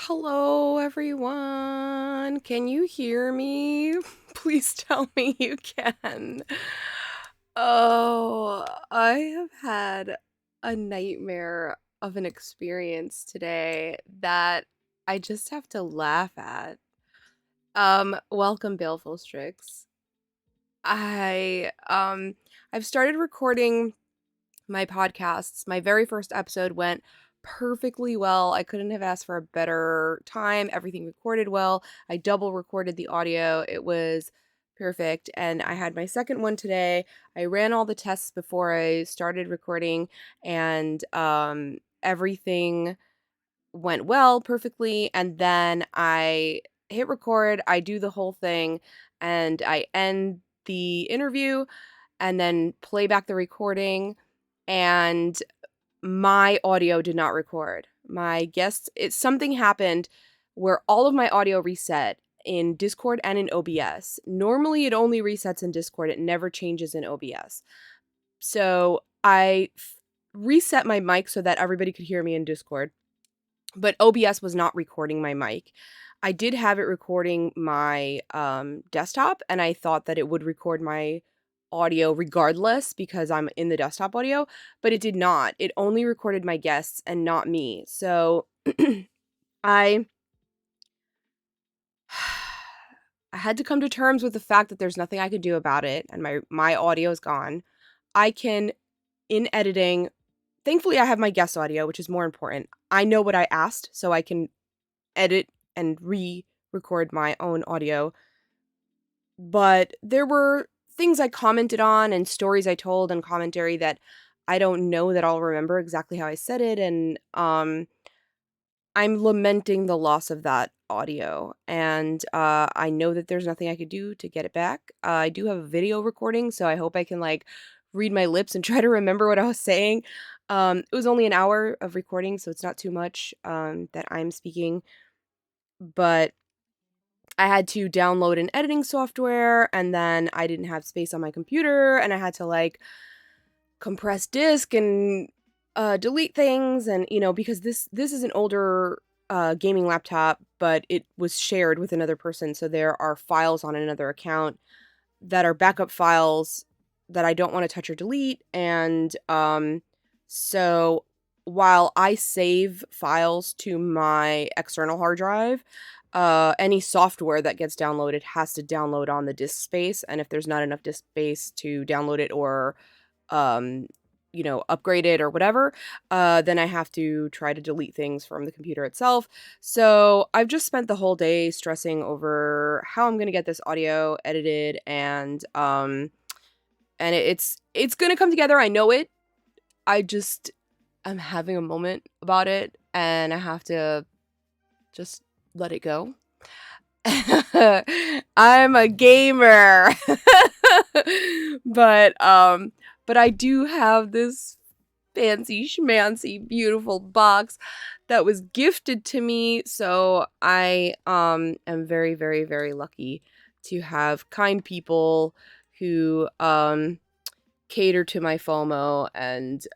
Hello, everyone. Can you hear me? Please tell me you can. Oh, I have had a nightmare of an experience today that I just have to laugh at. Welcome, Baleful Strix. I've started recording my podcasts. My very first episode went perfectly well. I couldn't have asked for a better time. Everything recorded well. I double recorded the audio. It was perfect. And I had my second one today. I ran all the tests before I started recording, and everything went well perfectly. And then I hit record, I do the whole thing, and I end the interview and then play back the recording, and my audio did not record. My guests, something happened where all of my audio reset in Discord and in OBS. Normally it only resets in Discord, it never changes in OBS. So I reset my mic so that everybody could hear me in Discord, but OBS was not recording my mic. I did have it recording my desktop, and I thought that it would record my audio regardless because I'm in the desktop audio, but it did not. It only recorded my guests and not me. So I I had to come to terms with the fact that there's nothing I could do about it, and my audio is gone. I can, in editing, thankfully I have my guest audio, which is more important. I know what I asked, so I can edit and re-record my own audio. But there were things I commented on and stories I told and commentary that I don't know that I'll remember exactly how I said it, and I'm lamenting the loss of that audio, and I know that there's nothing I could do to get it back. I do have a video recording, so I hope I can like read my lips and try to remember what I was saying. It was only an hour of recording, so it's not too much that I'm speaking, but I had to download an editing software, and then I didn't have space on my computer, and I had to like compress disk and delete things, and because this is an older gaming laptop, but it was shared with another person, so there are files on another account that are backup files that I don't want to touch or delete, and so while I save files to my external hard drive, any software that gets downloaded has to download on the disk space, and if there's not enough disk space to download it or um, upgrade it or whatever, then I have to try to delete things from the computer itself. So I've just spent the whole day stressing over how I'm gonna get this audio edited, and it's gonna come together. I know it. I just am having a moment about it, and I have to just let it go. I'm a gamer. but but I do have this fancy schmancy beautiful box that was gifted to me, so I am very very very lucky to have kind people who cater to my FOMO and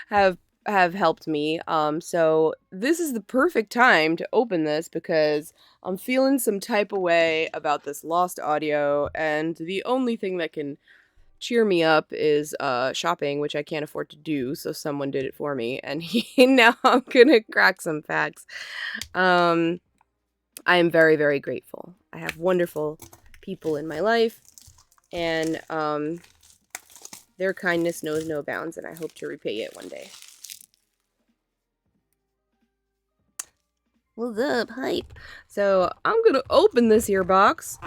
have have helped me. So this is the perfect time to open this because I'm feeling some type of way about this lost audio, and the only thing that can cheer me up is shopping, which I can't afford to do, so someone did it for me, and now I'm gonna crack some facts. I am very, very grateful. I have wonderful people in my life, and their kindness knows no bounds, and I hope to repay it one day. What's up, hype? So I'm gonna open this here box,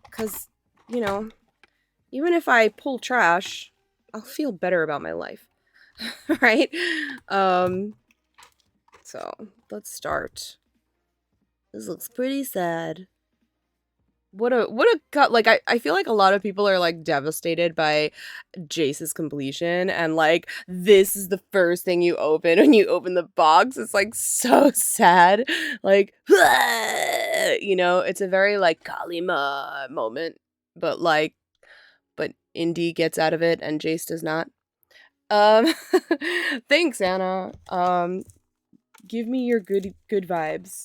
because, even if I pull trash, I'll feel better about my life. Right? So let's start. This looks pretty sad. What a cut. Like, I feel like a lot of people are like devastated by Jace's completion, and like this is the first thing you open when you open the box. It's like so sad. Like it's a very like Kalima moment, but Indy gets out of it and Jace does not. Um thanks, Anna. Give me your good vibes.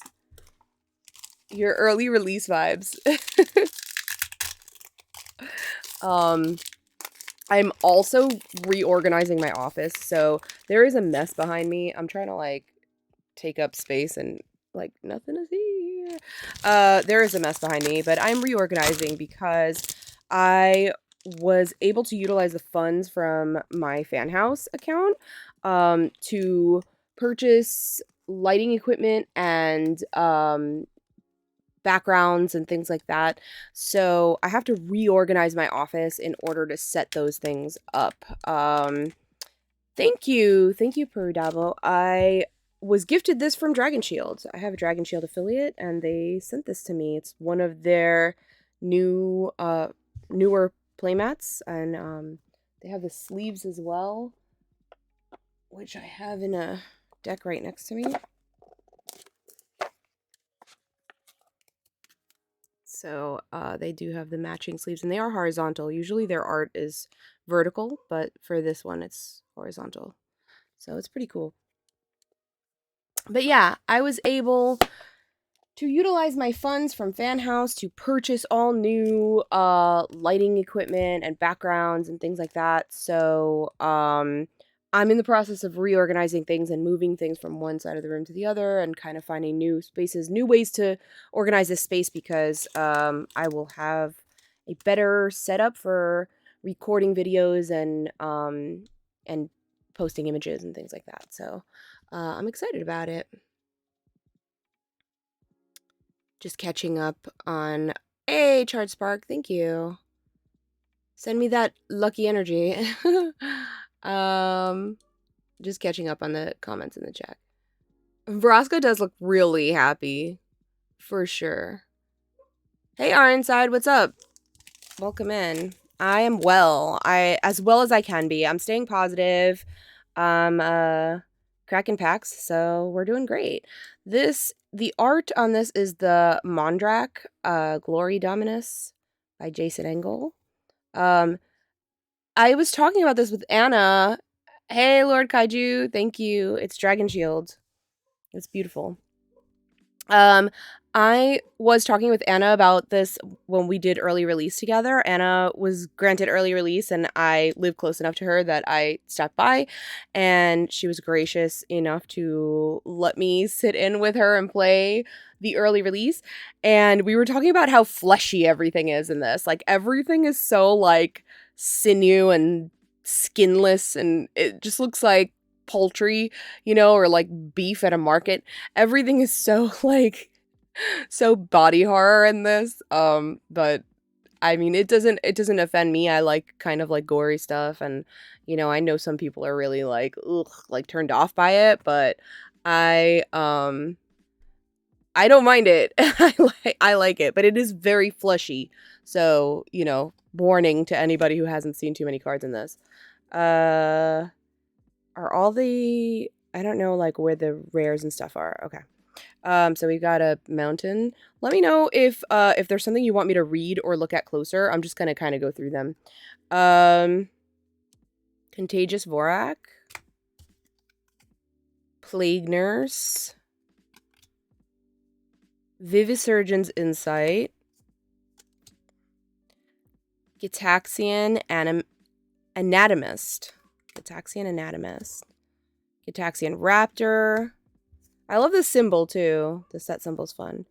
Your early release vibes. I'm also reorganizing my office, so there is a mess behind me. I'm trying to like take up space and like nothing to see here. There is a mess behind me, but I'm reorganizing because I was able to utilize the funds from my fan house account to purchase lighting equipment and backgrounds and things like that. So I have to reorganize my office in order to set those things up. Thank you, Peru Dabo. I was gifted this from Dragon Shield. I have a Dragon Shield affiliate, and they sent this to me. It's one of their newer playmats, and they have the sleeves as well, which I have in a deck right next to me. So they do have the matching sleeves, and they are horizontal. Usually their art is vertical, but for this one it's horizontal. So it's pretty cool. But yeah, I was able to utilize my funds from Fan House to purchase all new lighting equipment and backgrounds and things like that. So I'm in the process of reorganizing things and moving things from one side of the room to the other and kind of finding new spaces, new ways to organize this space because I will have a better setup for recording videos and posting images and things like that. So I'm excited about it. Just catching up on... Hey, Chart Spark, thank you. Send me that lucky energy. Just catching up on the comments in the chat. Verosco does look really happy. For sure. Hey, Ironside, what's up? Welcome in. I am well. As well as I can be. I'm staying positive. Cracking packs, so we're doing great. The art on this is the Mondrak, Glory Dominus by Jason Engel. I was talking about this with Anna. Hey, Lord Kaiju, thank you. It's Dragon Shield. It's beautiful. I was talking with Anna about this when we did early release together. Anna was granted early release, and I live close enough to her that I stopped by, and she was gracious enough to let me sit in with her and play the early release. And we were talking about how fleshy everything is in this. Like, everything is so, like, sinew and skinless, and it just looks like poultry, or like beef at a market. Everything is so like so body horror in this. But I mean, it doesn't offend me. I like kind of like gory stuff, and I know some people are really like ugh, like turned off by it, but I don't mind it. I like it, but it is very fleshy. So, warning to anybody who hasn't seen too many cards in this. Are all the... I don't know, like, where the rares and stuff are. Okay. So we've got a mountain. Let me know if there's something you want me to read or look at closer. I'm just gonna kind of go through them. Contagious Vorak. Plague Nurse. Vivisurgeon's Insight. Gitaxian Anatomist. Gitaxian Anatomist. Gitaxian Raptor. I love this symbol, too. The set symbol's fun.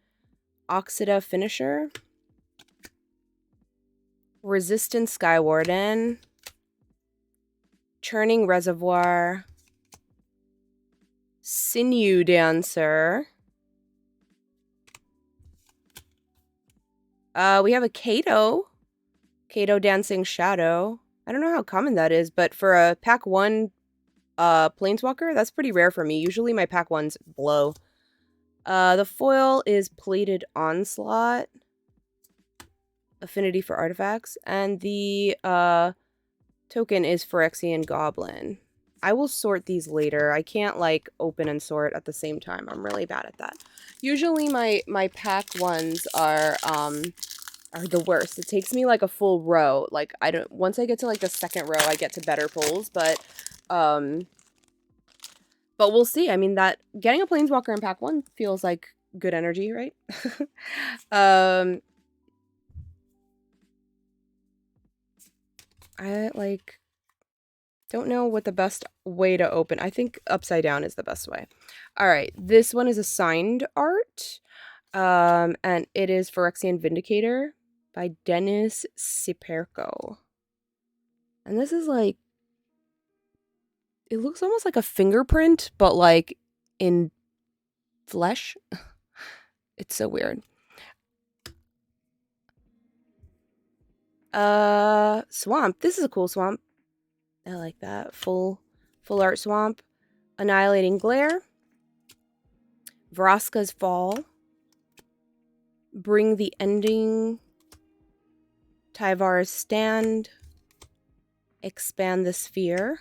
Oxida Finisher. Resistant Skywarden. Churning Reservoir. Sinew Dancer. We have a Kato. Kato Dancing Shadow. I don't know how common that is, but for a pack 1 Planeswalker, that's pretty rare for me. Usually my pack 1's blow. The foil is Plated Onslaught. Affinity for Artifacts. And the token is Phyrexian Goblin. I will sort these later. I can't, like, open and sort at the same time. I'm really bad at that. Usually my pack 1s are the worst. It takes me like a full row. Like, once I get to like the second row, I get to better pulls, but But we'll see. I mean, that getting a Planeswalker in pack 1 feels like good energy, right? I, like, don't know what the best way to open. I think upside down is the best way. All right, this one is a signed art. And it is Phyrexian Vindicator by Dennis Siperko. And this is like, it looks almost like a fingerprint, but like in flesh. It's so weird. Swamp. This is a cool swamp. I like that. Full art swamp. Annihilating Glare. Vraska's Fall. Bring the Ending. Tyvar's Stand. Expand the Sphere.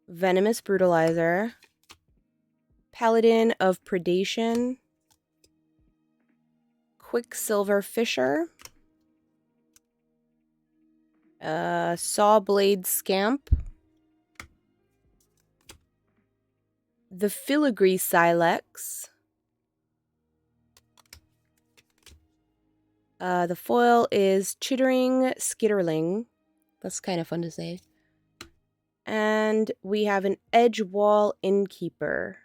Venomous Brutalizer. Paladin of Predation. Quicksilver Fisher. Sawblade Scamp. The Filigree Silex. The foil is Chittering Skitterling. That's kind of fun to say. And we have an Edgewall Innkeeper.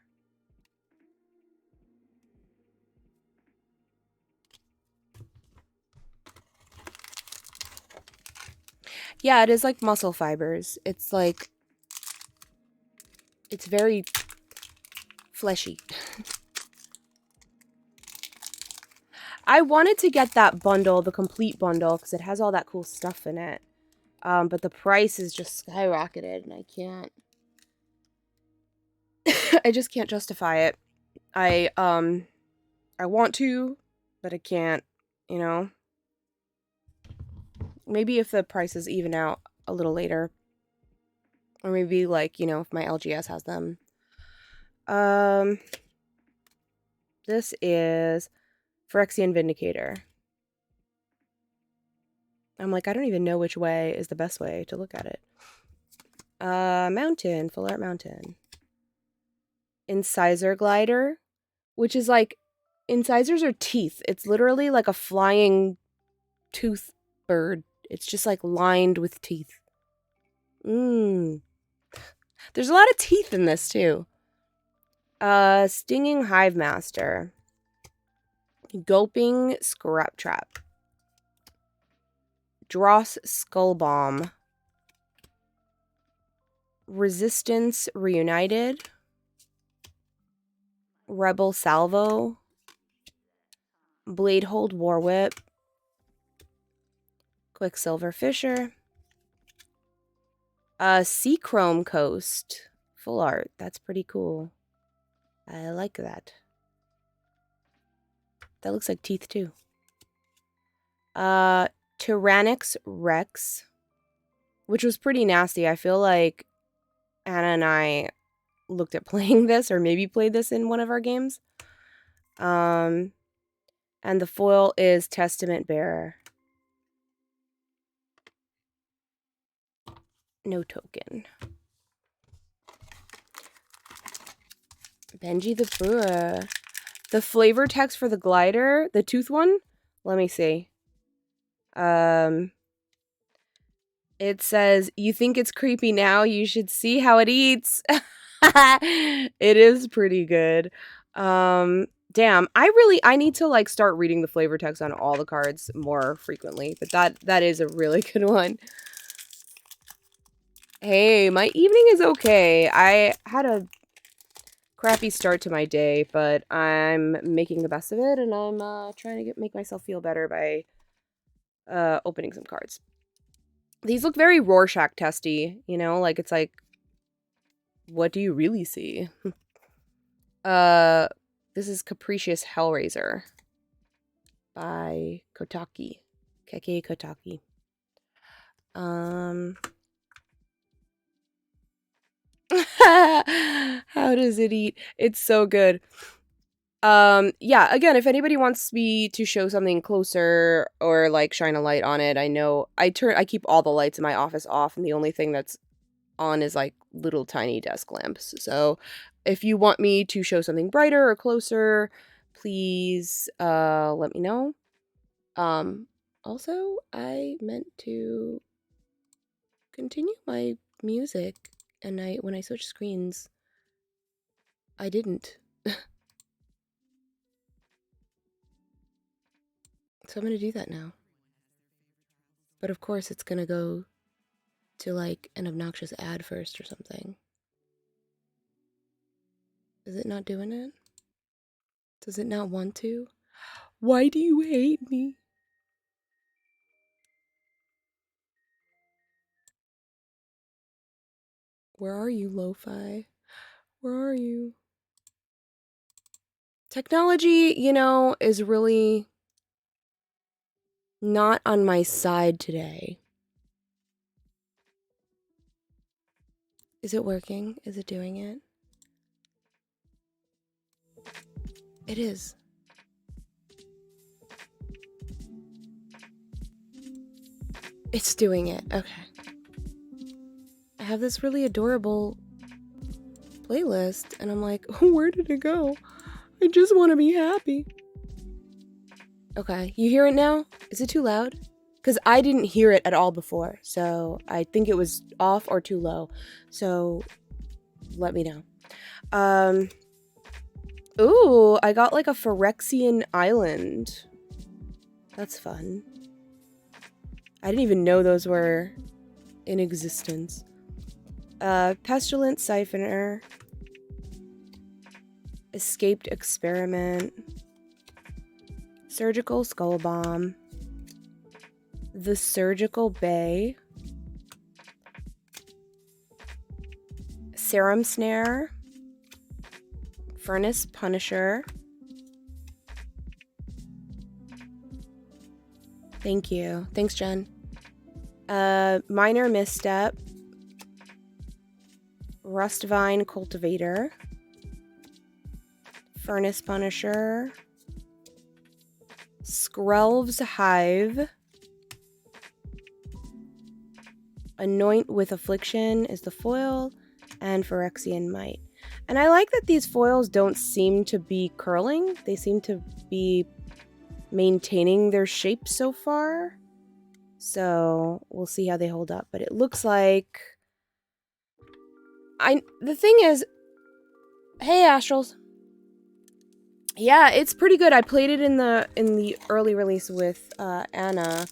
Yeah, it is like muscle fibers. It's like, it's very fleshy. I wanted to get that bundle, the complete bundle, because it has all that cool stuff in it. But the price is just skyrocketed, and I can't. I just can't justify it. I want to, but I can't, you know? Maybe if the prices even out a little later. Or maybe, like, you know, if my LGS has them. This is Phyrexian Vindicator. I'm like, I don't even know which way is the best way to look at it. Mountain, full art mountain. Incisor Glider, which is like, incisors are teeth. It's literally like a flying tooth bird. It's just like lined with teeth. There's a lot of teeth in this too. Stinging Hive Master. Gulping Scrap Trap. Dross Skull Bomb. Resistance Reunited. Rebel Salvo. Bladehold War Whip. Quicksilver Fisher. Seachrome Coast. Full art. That's pretty cool. I like that. That looks like teeth too. Tyrannix Rex. Which was pretty nasty. I feel like Anna and I looked at playing this, or maybe played this in one of our games. And the foil is Testament Bearer. No token. Benji the Brewer. The flavor text for the glider, the tooth one, let me see. It says, "You think it's creepy now? You should see how it eats." It is pretty good. Damn, I need to like start reading the flavor text on all the cards more frequently, but that is a really good one. Hey, my evening is okay. I had a crappy start to my day, but I'm making the best of it, and I'm trying to make myself feel better by opening some cards. These look very Rorschach testy, you know, like it's like, what do you really see? This is Capricious Hellraiser by Kotaki. Keke Kotaki. How does it eat? It's so good. Yeah, again, if anybody wants me to show something closer or like shine a light on it, I know I keep all the lights in my office off, and the only thing that's on as like little tiny desk lamps. So if you want me to show something brighter or closer, please let me know. Also, I meant to continue my music, and when I switched screens, I didn't. So I'm gonna do that now. But of course it's gonna go to like an obnoxious ad first or something. Is it not doing it? Does it not want to? Why do you hate me? Where are you, lo-fi? Where are you? Technology, you know, is really not on my side today. Is it working? Is it doing it? It is. It's doing it. Okay. I have this really adorable playlist, and I'm like, where did it go? I just want to be happy. Okay, you hear it now? Is it too loud? Because I didn't hear it at all before, so I think it was off or too low. So let me know. Ooh, I got like a Phyrexian island. That's fun. I didn't even know those were in existence. Pestilent Siphoner. Escaped Experiment. Surgical Skull Bomb. The Surgical Bay. Serum Snare. Furnace Punisher. Thank you. Thanks, Jen. Minor Misstep. Rustvine Cultivator. Furnace Punisher. Skrelv's Hive. Anoint with Affliction is the foil. And Phyrexian Might. And I like that these foils don't seem to be curling. They seem to be maintaining their shape so far. So we'll see how they hold up. But it looks like... The thing is... Hey, Astrals. Yeah, it's pretty good. I played it in the early release with Anna.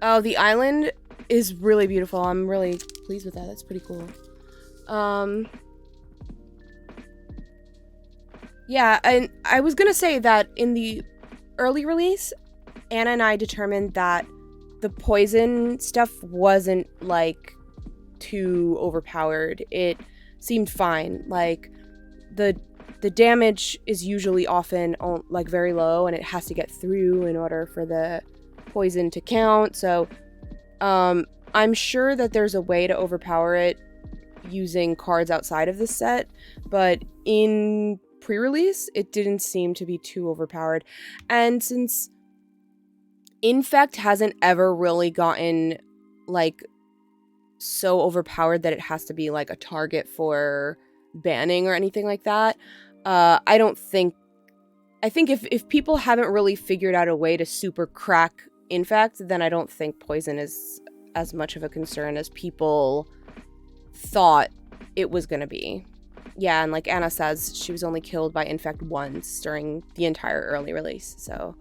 Oh, the island is really beautiful. I'm really pleased with that. That's pretty cool. Yeah, and I was gonna say that in the early release, Anna and I determined that the poison stuff wasn't, like, too overpowered. It seemed fine. Like, the damage is usually often, like, very low, and it has to get through in order for the poison to count. So, I'm sure that there's a way to overpower it using cards outside of this set, but in pre-release, it didn't seem to be too overpowered. And since Infect hasn't ever really gotten, like, so overpowered that it has to be, like, a target for banning or anything like that, I think if people haven't really figured out a way to super crack Infect, then I don't think poison is as much of a concern as people thought it was gonna be. Yeah, and like Anna says, she was only killed by Infect once during the entire early release, so...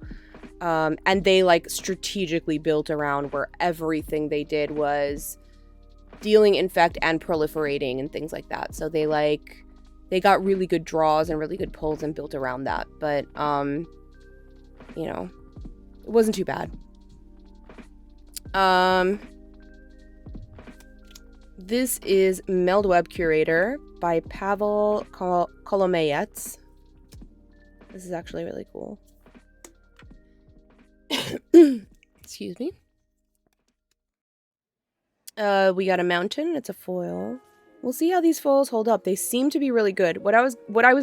and they, like, strategically built around where everything they did was dealing Infect and proliferating and things like that. So they got really good draws and really good pulls and built around that. But, you know, it wasn't too bad. This is Meldweb Curator by Pavel Kolomayets. This is actually really cool. Excuse me. We got a mountain. It's a foil. We'll see how these foils hold up. They seem to be really good. What I was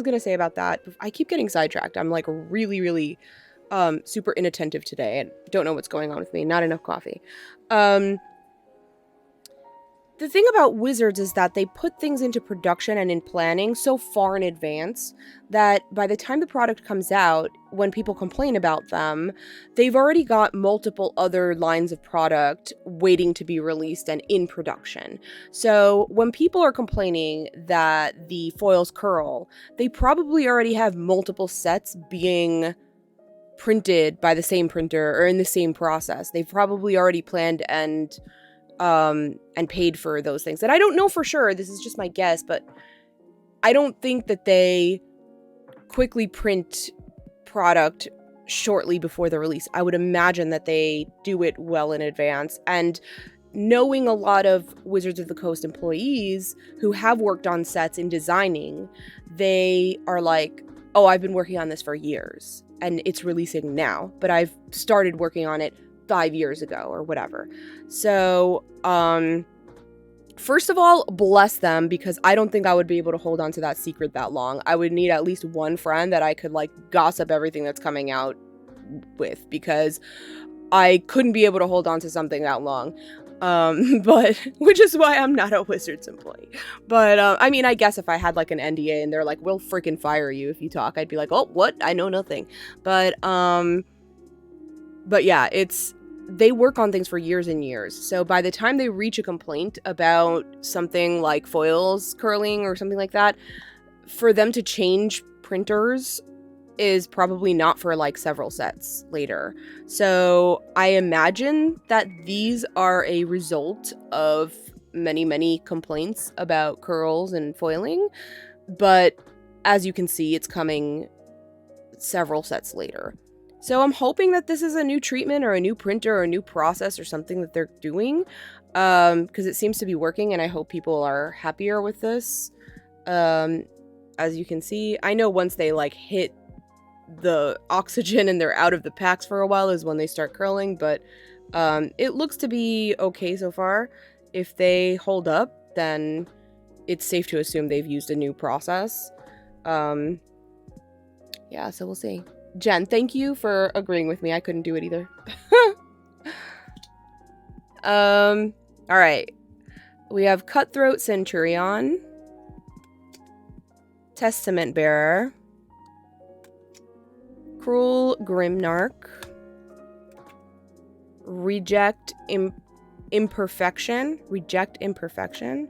gonna say about that, I keep getting sidetracked. I'm like really super inattentive today and don't know what's going on with me. Not enough coffee. The thing about wizards is that they put things into production and in planning so far in advance that by the time the product comes out, when people complain about them, they've already got multiple other lines of product waiting to be released and in production. So when people are complaining that the foils curl, they probably already have multiple sets being printed by the same printer or in the same process. They've probably already planned and paid for those things. And I don't know for sure, this is just my guess, but I don't think that they quickly print product shortly before the release. I would imagine that they do it well in advance. And knowing a lot of Wizards of the Coast employees who have worked on sets in designing, they are like, oh, I've been working on this for years and it's releasing now, but I've started working on it 5 years ago or whatever. So, first of all, bless them, because I don't think I would be able to hold on to that secret that long. I would need at least one friend that I could like gossip everything that's coming out with, because I couldn't be able to hold on to something that long. But which is why I'm not a Wizards employee. But I mean, I guess if I had like an NDA and they're like, we'll freaking fire you if you talk, I'd be like, oh, what? I know nothing. But yeah, they work on things for years and years. So by the time they reach a complaint about something like foils curling or something like that, for them to change printers is probably not for like several sets later. So I imagine that these are a result of many complaints about curls and foiling. But as you can see, it's coming several sets later. So I'm hoping that this is a new treatment or a new printer or a new process or something that they're doing, because it seems to be working, and I hope people are happier with this. As you can see, I know once they like hit the oxygen and they're out of the packs for a while is when they start curling, but it looks to be okay so far. If they hold up, then it's safe to assume they've used a new process. Yeah, so we'll see. Jen, thank you for agreeing with me. I couldn't do it either. All right. We have Cutthroat Centurion, Testament Bearer, Cruel Grimnarch, Reject Imperfection. Reject Imperfection.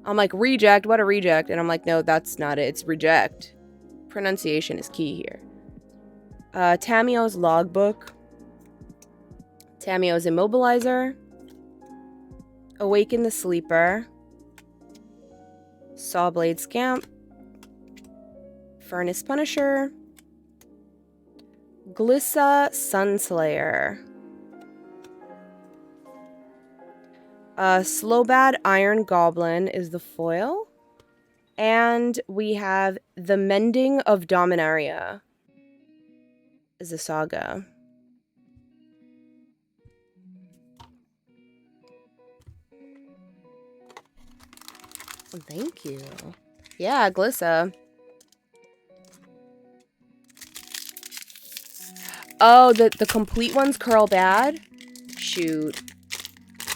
I'm like, reject? What a reject? And I'm like, no, that's not it. It's reject. Pronunciation is key here. Tamio's Logbook. Tamio's Immobilizer. Awaken the Sleeper. Sawblade Scamp. Furnace Punisher. Glissa Sunslayer. Slowbad Iron Goblin is the foil. And we have The Mending of Dominaria is a saga. Thank you. Yeah, Glissa. Oh, the complete ones curl bad? Shoot.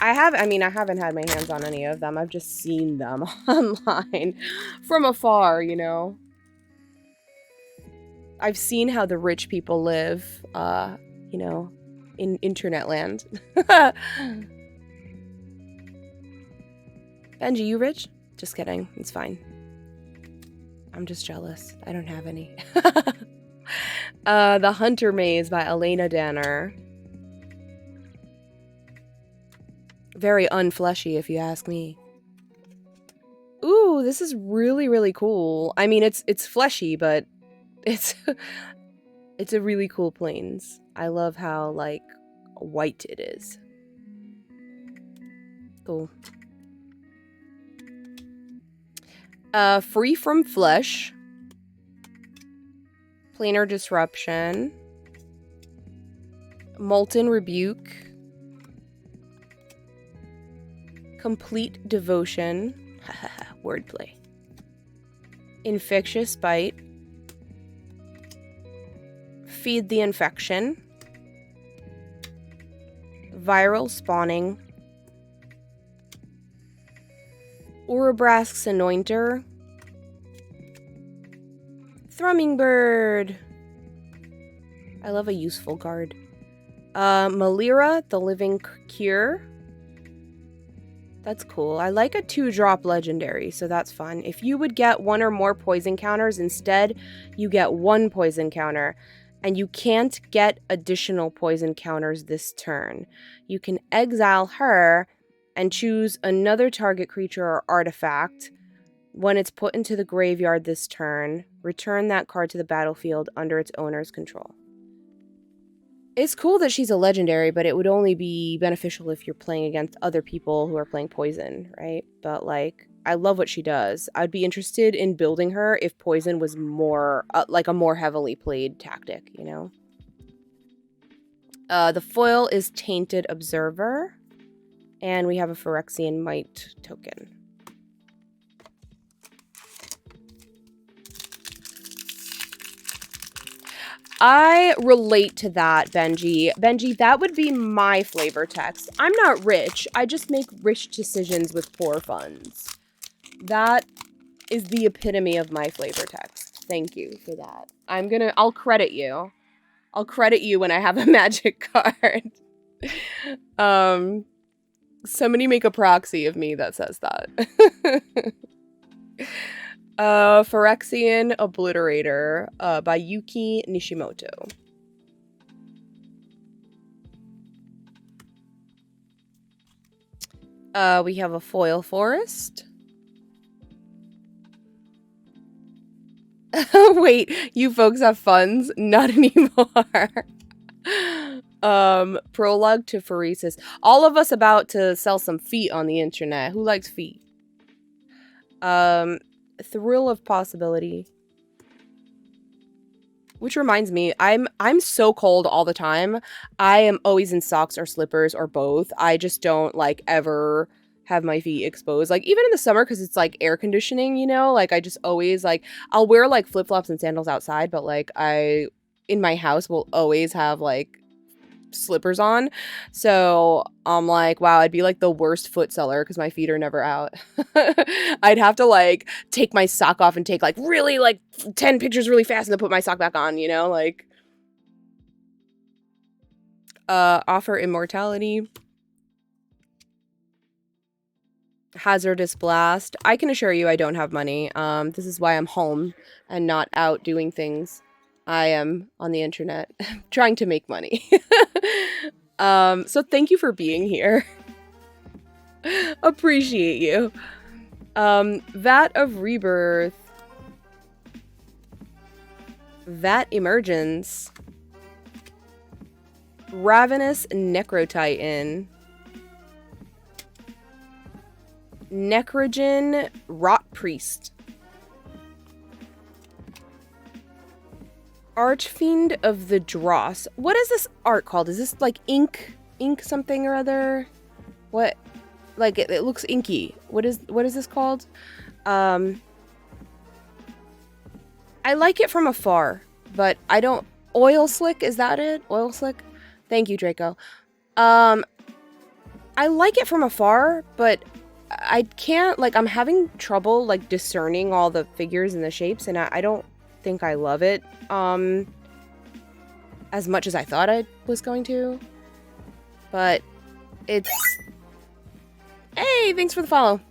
I haven't had my hands on any of them. I've just seen them online from afar, you know. I've seen how the rich people live, you know, in internet land. Benji, you rich? Just kidding. It's fine. I'm just jealous. I don't have any. The Hunter Maze by Elena Danner. Very unfleshy, if you ask me. Ooh, this is really cool. I mean, it's fleshy, but it's it's a really cool plains. I love how like white it is. Cool. Free from Flesh. Planar Disruption. Molten Rebuke. Complete Devotion. Wordplay. Infectious Bite. Feed the Infection. Viral Spawning. Orobrask's Anointer. Thrumming Bird. I love a useful card. Malira, the Living Cure. That's cool. I like a 2-drop legendary, so that's fun. If you would get 1 or more poison counters, instead you get 1 poison counter. And you can't get additional poison counters this turn. You can exile her and choose another target creature or artifact. When it's put into the graveyard this turn, return that card to the battlefield under its owner's control. It's cool that she's a legendary, but it would only be beneficial if you're playing against other people who are playing poison, right? But, like, I love what she does. I'd be interested in building her if poison was more, like a more heavily played tactic, you know? The foil is Tainted Observer, and we have a Phyrexian Might token. I relate to that, Benji. Benji, that would be my flavor text. I'm not rich. I just make rich decisions with poor funds. That is the epitome of my flavor text. Thank you for that. I'll credit you. I'll credit you when I have a magic card. Somebody make a proxy of me that says that. Phyrexian Obliterator by Yuki Nishimoto. We have a Foil Forest. Wait, you folks have funds? Not anymore. Prologue to Phyresis. All of us about to sell some feet on the internet. Who likes feet? Thrill of Possibility. Which reminds me, I'm so cold all the time. I am always in socks or slippers or both. I just don't like ever have my feet exposed. Like even in the summer, because it's like air conditioning, you know, like I just always like I'll wear like flip-flops and sandals outside, but like I in my house will always have like slippers on. So I'm like, wow, I'd be like the worst foot seller because my feet are never out. I'd have to like take my sock off and take like really like 10 pictures really fast and then put my sock back on, you know, like Offer Immortality. Hazardous Blast. I can assure you I don't have money. This is why I'm home and not out doing things. I am on the internet trying to make money. So thank you for being here. Appreciate you. Vat of Rebirth. Vat Emergence. Ravenous Necrotitan. Necrogen Rot Priest. Archfiend of the Dross. What is this art called? Is this like ink something or other? What? Like it looks inky. What is this called? I like it from afar, but I don't. Oil Slick, is that it? Oil Slick? Thank you, Draco. I like it from afar, but I can't, like, I'm having trouble, like, discerning all the figures and the shapes, and I don't think I love it, as much as I thought I was going to, but it's, hey, thanks for the follow.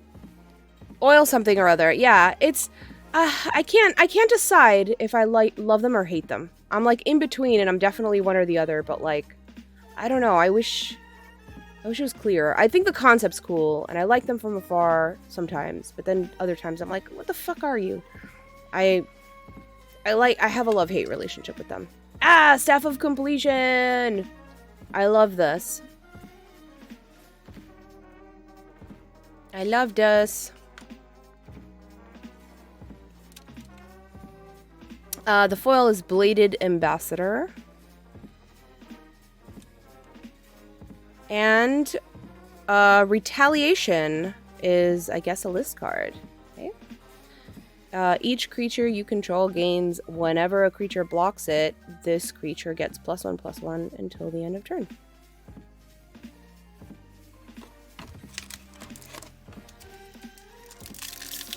Oil something or other, yeah, it's, I can't decide if I love them or hate them. I'm, like, in between, and I'm definitely one or the other, but, like, I don't know, I wish it was clear. I think the concept's cool, and I like them from afar sometimes, but then other times I'm like, what the fuck are you? I have a love-hate relationship with them. Ah, Staff of Completion! I love this. I love this. The foil is Bladed Ambassador. And Retaliation is, I guess, a list card. Okay. Each creature you control gains whenever a creature blocks it. This creature gets +1/+1 until the end of turn.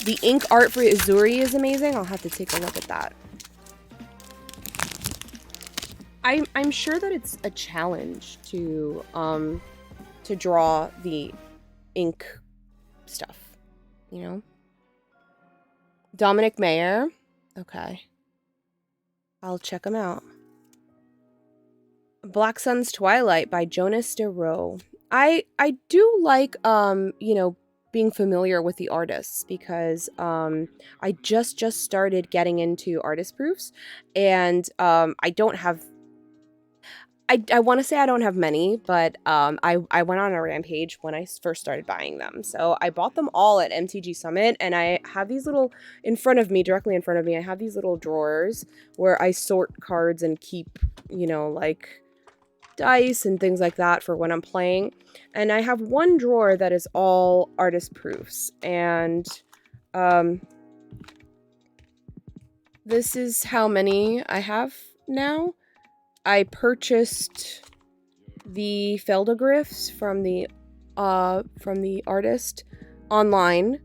The ink art for Uzuri is amazing. I'll have to take a look at that. I'm sure that it's a challenge to draw the ink stuff, you know? Dominic Mayer. Okay. I'll check him out. Black Sun's Twilight by Jonas de Roo. I do like you know, being familiar with the artists because I just started getting into artist proofs, and I don't have I want to say I don't have many, but I went on a rampage when I first started buying them. So I bought them all at MTG Summit, and I have these little, directly in front of me, I have these little drawers where I sort cards and keep, you know, like dice and things like that for when I'm playing. And I have one drawer that is all artist proofs, and this is how many I have now. I purchased the Feldogriffs from the artist online.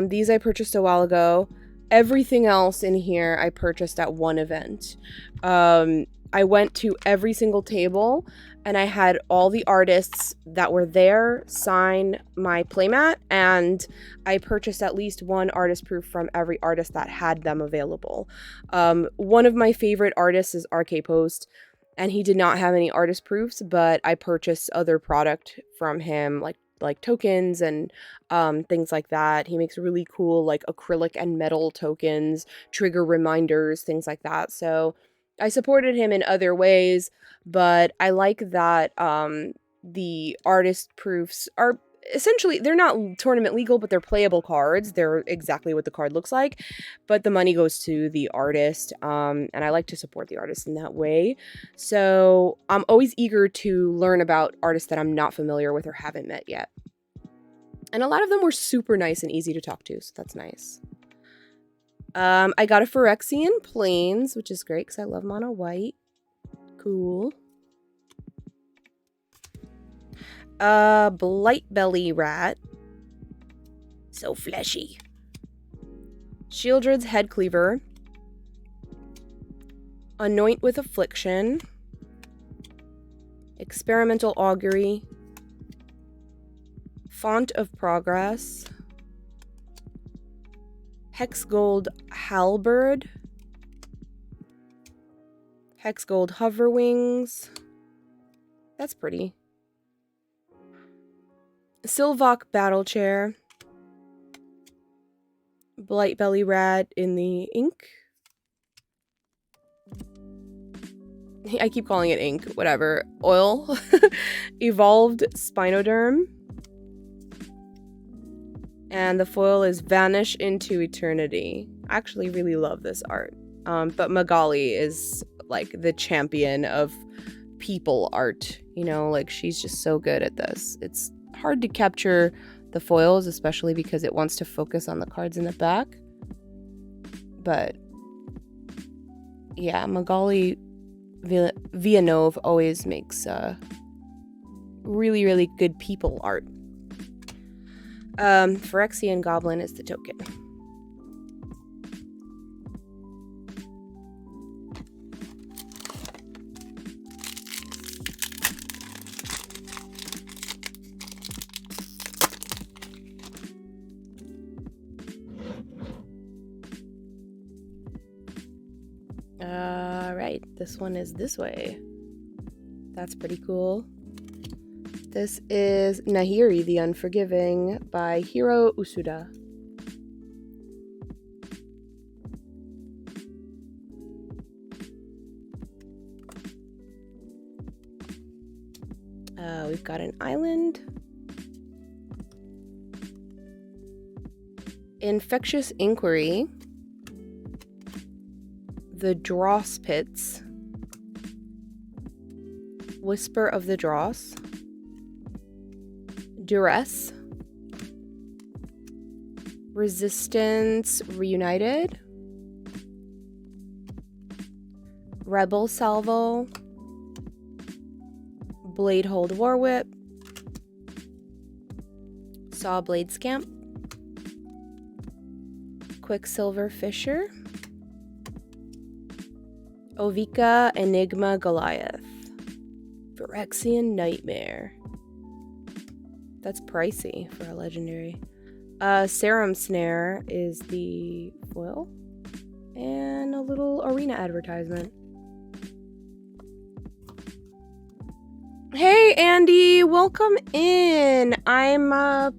These I purchased a while ago. Everything else in here I purchased at one event. I went to every single table and I had all the artists that were there sign my playmat, and I purchased at least one artist proof from every artist that had them available. One of my favorite artists is RK Post, and he did not have any artist proofs, but I purchased other product from him, like tokens and things like that. He makes really cool like acrylic and metal tokens, trigger reminders, things like that. So I supported him in other ways, but I like that the artist proofs are essentially, they're not tournament legal, but they're playable cards. They're exactly what the card looks like, but the money goes to the artist, and I like to support the artist in that way. So I'm always eager to learn about artists that I'm not familiar with or haven't met yet. And a lot of them were super nice and easy to talk to, so that's nice. I got a Phyrexian Plains, which is great because I love mono white. Cool. Blightbelly Rat. So fleshy. Shieldred's Headcleaver. Anoint with Affliction. Experimental Augury. Font of Progress. Hexgold Halberd. Hexgold Hoverwings. That's pretty. Sylvok Battle Chair. Blightbelly Rat in the ink. I keep calling it ink, whatever. Oil. Evolved Spinoderm. And the foil is Vanish into Eternity. I actually really love this art. But Magali is like the champion of people art. You know, like she's just so good at this. It's hard to capture the foils, especially because it wants to focus on the cards in the back. But yeah, Magali Villeneuve always makes really, really good people art. Phyrexian Goblin is the token. Alright, this one is this way. That's pretty cool. This is Nahiri the Unforgiving by Hiro Usuda. We've got an island. Infectious Inquiry. The Dross Pits. Whisper of the Dross. Duress. Resistance Reunited. Rebel Salvo. Blade Hold War Whip. Saw Blade Scamp. Quicksilver Fisher. Ovika Enigma Goliath. Phyrexian Nightmare. That's pricey for a legendary. Serum Snare is the foil. And a little arena advertisement. Hey Andy, welcome in. I'm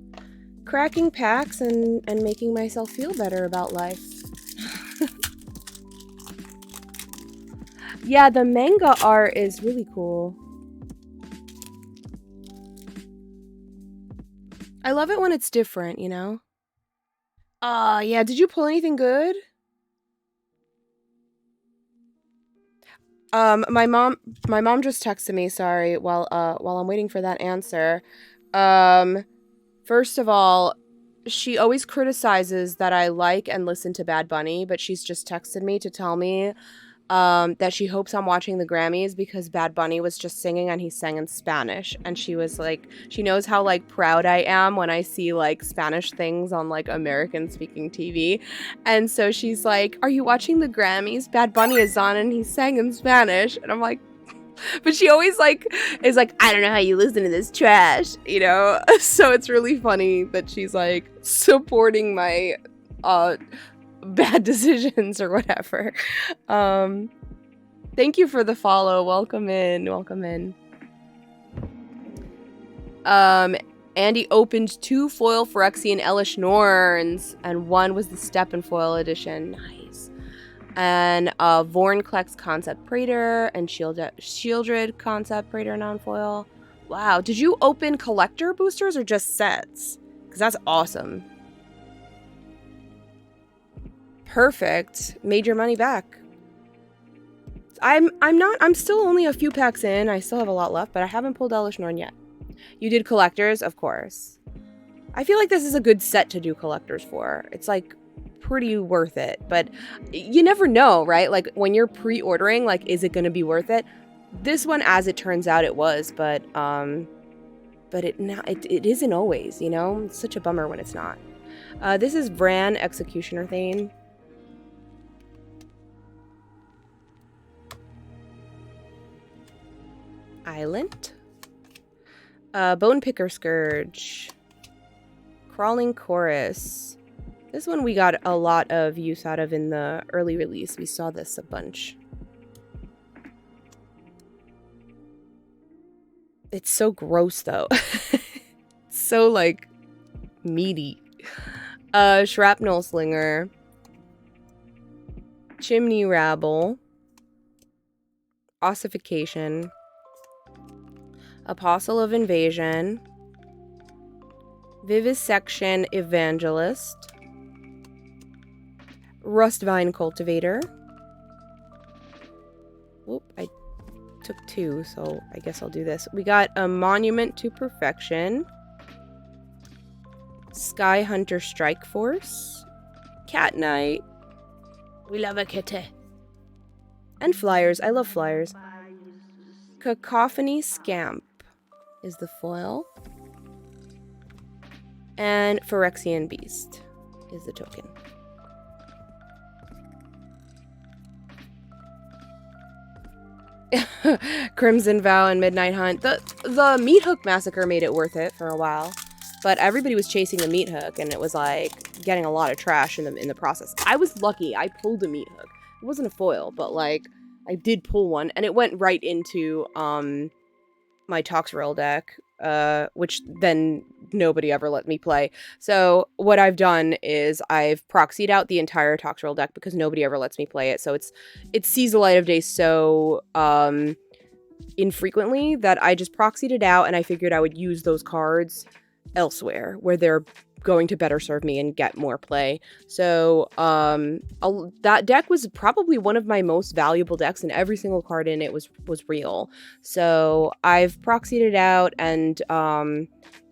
cracking packs and making myself feel better about life. Yeah, the manga art is really cool. I love it when it's different, you know? Yeah, did you pull anything good? My mom just texted me, sorry, while I'm waiting for that answer. First of all, she always criticizes that I like and listen to Bad Bunny, but she's just texted me to tell me that she hopes I'm watching the Grammys because Bad Bunny was just singing and he sang in Spanish. And she was like, she knows how like proud I am when I see like Spanish things on like American speaking TV. And so she's like, are you watching the Grammys? Bad Bunny is on and he sang in Spanish. And I'm like, but she always like is like, I don't know how you listen to this trash, you know? So it's really funny that she's like supporting my bad decisions or whatever. Thank you for the follow. Welcome in. Andy opened 2 foil Phyrexian Elish Norns, and 1 was the Step and Foil edition. Nice. And Vornklex Concept Praetor and Shieldred Concept Praetor non-foil. Wow. Did you open collector boosters or just sets? Because that's awesome. Perfect. Made your money back. I'm still only a few packs in. I still have a lot left, but I haven't pulled Elish Norn yet. You did collectors, of course. I feel like this is a good set to do collectors for. It's like pretty worth it, but you never know, right? Like when you're pre-ordering, like is it going to be worth it? This one, as it turns out, it was, but it isn't always, you know? It's such a bummer when it's not. This is Bran Executioner Thane. Island. Bone Picker Scourge. Crawling Chorus. This one we got a lot of use out of in the early release. We saw this a bunch. It's so gross though. So like meaty. Shrapnel Slinger. Chimney Rabble. Ossification. Apostle of Invasion. Vivisection Evangelist. Rustvine Cultivator. Whoop, I took 2, so I guess I'll do this. We got a Monument to Perfection. Sky Hunter Strike Force. Cat Knight. We love a kitty. And flyers. I love flyers. Cacophony Scamp is the foil. And Phyrexian Beast is the token. Crimson Vow and Midnight Hunt. The Meat Hook Massacre made it worth it for a while. But everybody was chasing the Meat Hook, and it was like getting a lot of trash in the process. I was lucky. I pulled a Meat Hook. It wasn't a foil, but like I did pull one, and it went right into my Toxrill deck, which then nobody ever let me play. So what I've done is I've proxied out the entire Toxrill deck because nobody ever lets me play it. So it sees the light of day so infrequently that I just proxied it out, and I figured I would use those cards elsewhere where they're going to better serve me and get more play. So that deck was probably one of my most valuable decks, and every single card in it was real. So I've proxied it out and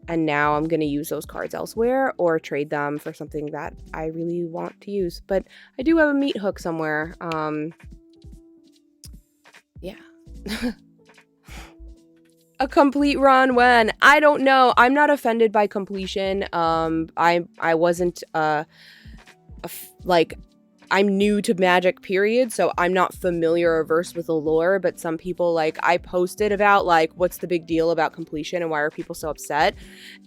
And now I'm going to use those cards elsewhere or trade them for something that I really want to use. But I do have a meat hook somewhere. Yeah. A complete run when? I don't know. I'm not offended by completion. I wasn't, like, I'm new to Magic, period, so I'm not familiar or versed with the lore, but some people, like, I posted about, like, what's the big deal about completion and why are people so upset?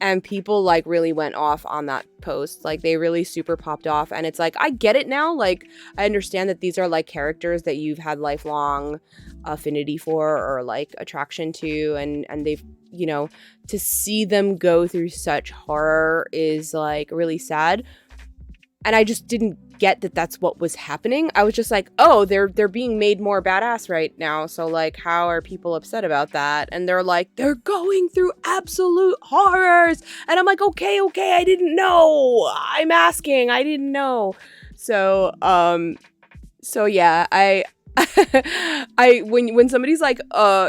And people, like, really went off on that post. Like, they really super popped off, and it's like, I get it now. Like, I understand that these are, like, characters that you've had lifelong affinity for or, like, attraction to, and they've, you know, to see them go through such horror is, like, really sad. And I just didn't get that that's what was happening. I was just like, oh, they're being made more badass right now. So, like, how are people upset about that? And they're like, they're going through absolute horrors. And I'm like, okay, I didn't know. I'm asking. I didn't know. So yeah, when somebody's like,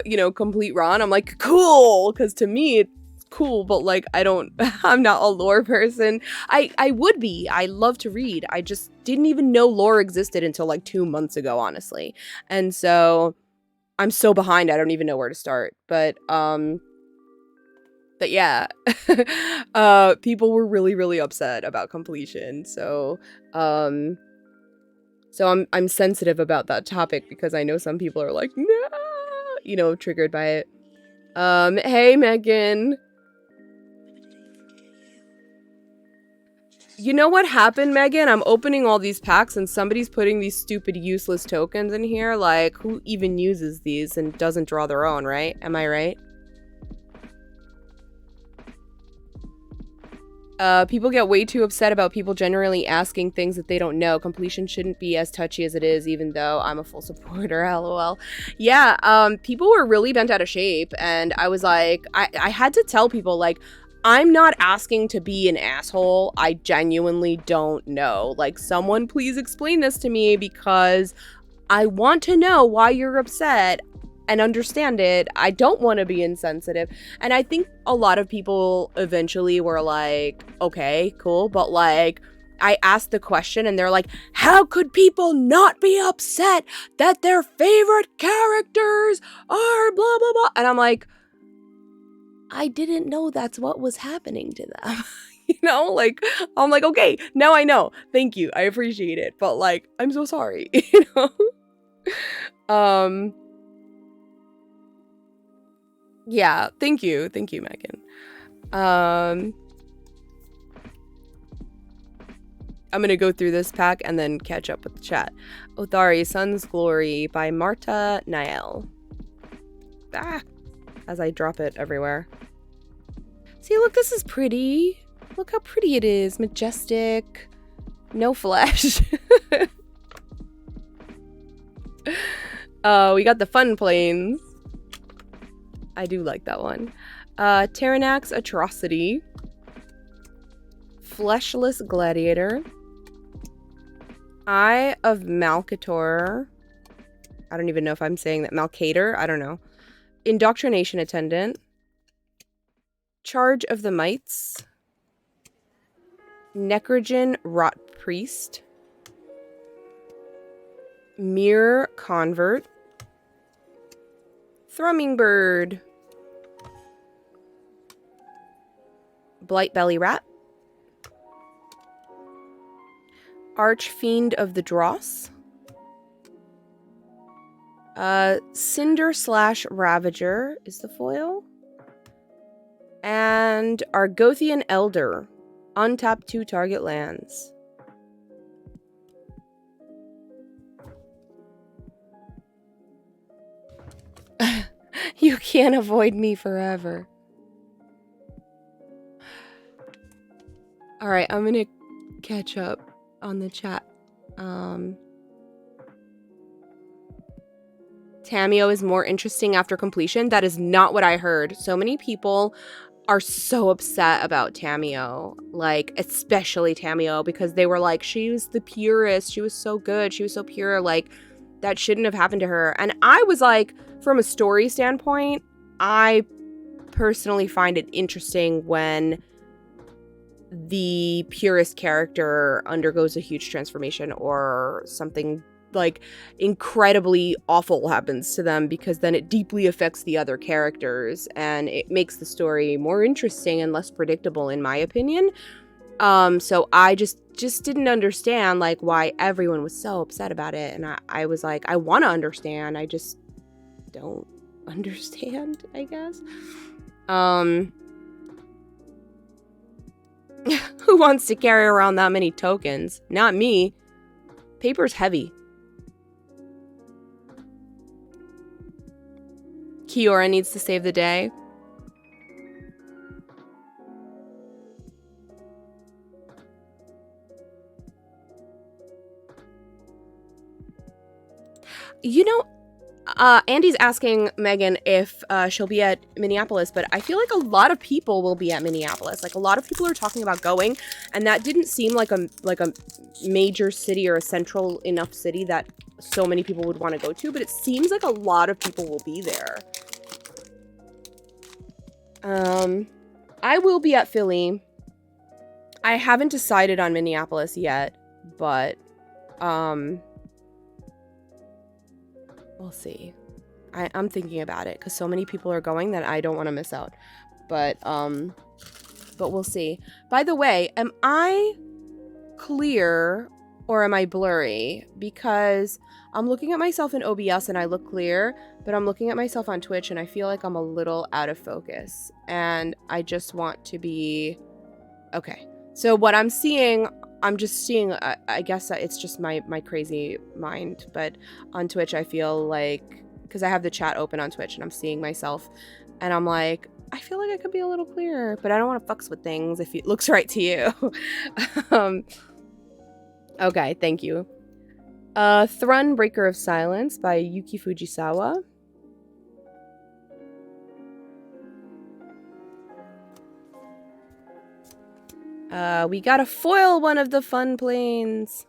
you know, complete Ron, I'm like, cool. Because to me, it's cool, but like I'm not a lore person. I would be. I love to read. I just didn't even know lore existed until like 2 months ago, honestly. And so I'm so behind, I don't even know where to start. But yeah. People were really upset about completion. So I'm sensitive about that topic because I know some people are like, no, you know, triggered by it. Hey Megan. You know what happened, Megan? I'm opening all these packs and somebody's putting these stupid useless tokens in here. Like, who even uses these and doesn't draw their own, right? Am I right? People get way too upset about people generally asking things that they don't know. Completion shouldn't be as touchy as it is, even though I'm a full supporter, lol. Yeah, people were really bent out of shape, and I was like, I had to tell people, like, I'm not asking to be an asshole. I genuinely don't know. Like, someone please explain this to me because I want to know why you're upset and understand it. I don't want to be insensitive. And I think a lot of people eventually were like, okay, cool. But like, I asked the question and they're like, how could people not be upset that their favorite characters are blah, blah, blah. And I'm like, I didn't know that's what was happening to them. You know, like, I'm like, okay, now I know. Thank you. I appreciate it. But like, I'm so sorry, you know? Yeah, thank you, Megan. I'm gonna go through this pack and then catch up with the chat. Othari, Sun's Glory by Marta Nael. Ah, as I drop it everywhere. See, look, this is pretty. Look how pretty it is. Majestic. No flesh. We got the fun planes. I do like that one. Terranax Atrocity. Fleshless Gladiator. Eye of Malcator. I don't even know if I'm saying that. Malcator? I don't know. Indoctrination Attendant. Charge of the Mites. Necrogen Rot Priest. Mirror Convert. Thrumming Bird. Blightbelly Rat. Archfiend of the Dross. Cinder / Ravager is the foil. And Argothian Elder. Untap 2 target lands. You can't avoid me forever. Alright, I'm gonna catch up on the chat. Tamiyo is more interesting after completion. That is not what I heard. So many people are so upset about Tamiyo, like, especially Tamiyo, because they were like, she was the purest, she was so good, she was so pure, like, that shouldn't have happened to her. And I was like, from a story standpoint, I personally find it interesting when the purest character undergoes a huge transformation or something like incredibly awful happens to them, because then it deeply affects the other characters and it makes the story more interesting and less predictable, in my opinion. So I just didn't understand like why everyone was so upset about it, and I was like, I want to understand, I just don't understand, I guess. Who wants to carry around that many tokens? Not me. Paper's heavy. Kiora needs to save the day. You know, Andy's asking Megan if she'll be at Minneapolis, but I feel like a lot of people will be at Minneapolis. Like, a lot of people are talking about going, and that didn't seem like a major city or a central enough city that so many people would want to go to, but it seems like a lot of people will be there. I will be at Philly. I haven't decided on Minneapolis yet, but we'll see. I'm thinking about it because so many people are going that I don't want to miss out. But we'll see. By the way, am I clear or am I blurry? Because I'm looking at myself in OBS and I look clear, but I'm looking at myself on Twitch and I feel like I'm a little out of focus. And I just want to be... Okay. So what I'm seeing... I'm just seeing, I guess it's just my crazy mind, but on Twitch I feel like, because I have the chat open on Twitch and I'm seeing myself, and I'm like, I feel like I could be a little clearer, but I don't want to fucks with things if it looks right to you. Okay, thank you. Thrun, Breaker of Silence by Yuki Fujisawa. We gotta foil one of the fun planes.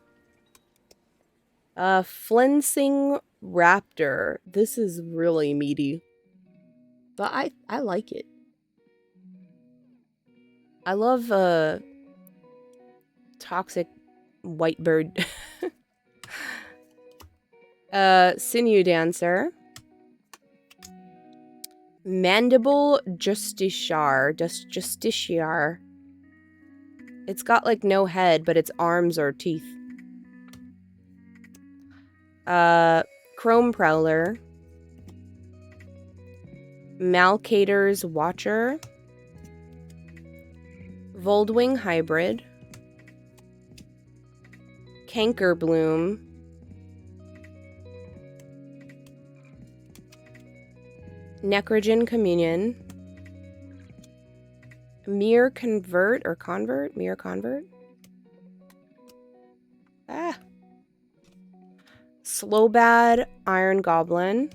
Flensing Raptor. This is really meaty. But I like it. I love, toxic white bird. Sinew Dancer. Mandible Justiciar. It's got, like, no head, but its arms are teeth. Chrome Prowler. Malcator's Watcher. Voldwing Hybrid. Cankerbloom. Necrogen Communion. Mirror Convert or Convert? Mirror Convert? Ah. Slowbad Iron Goblin.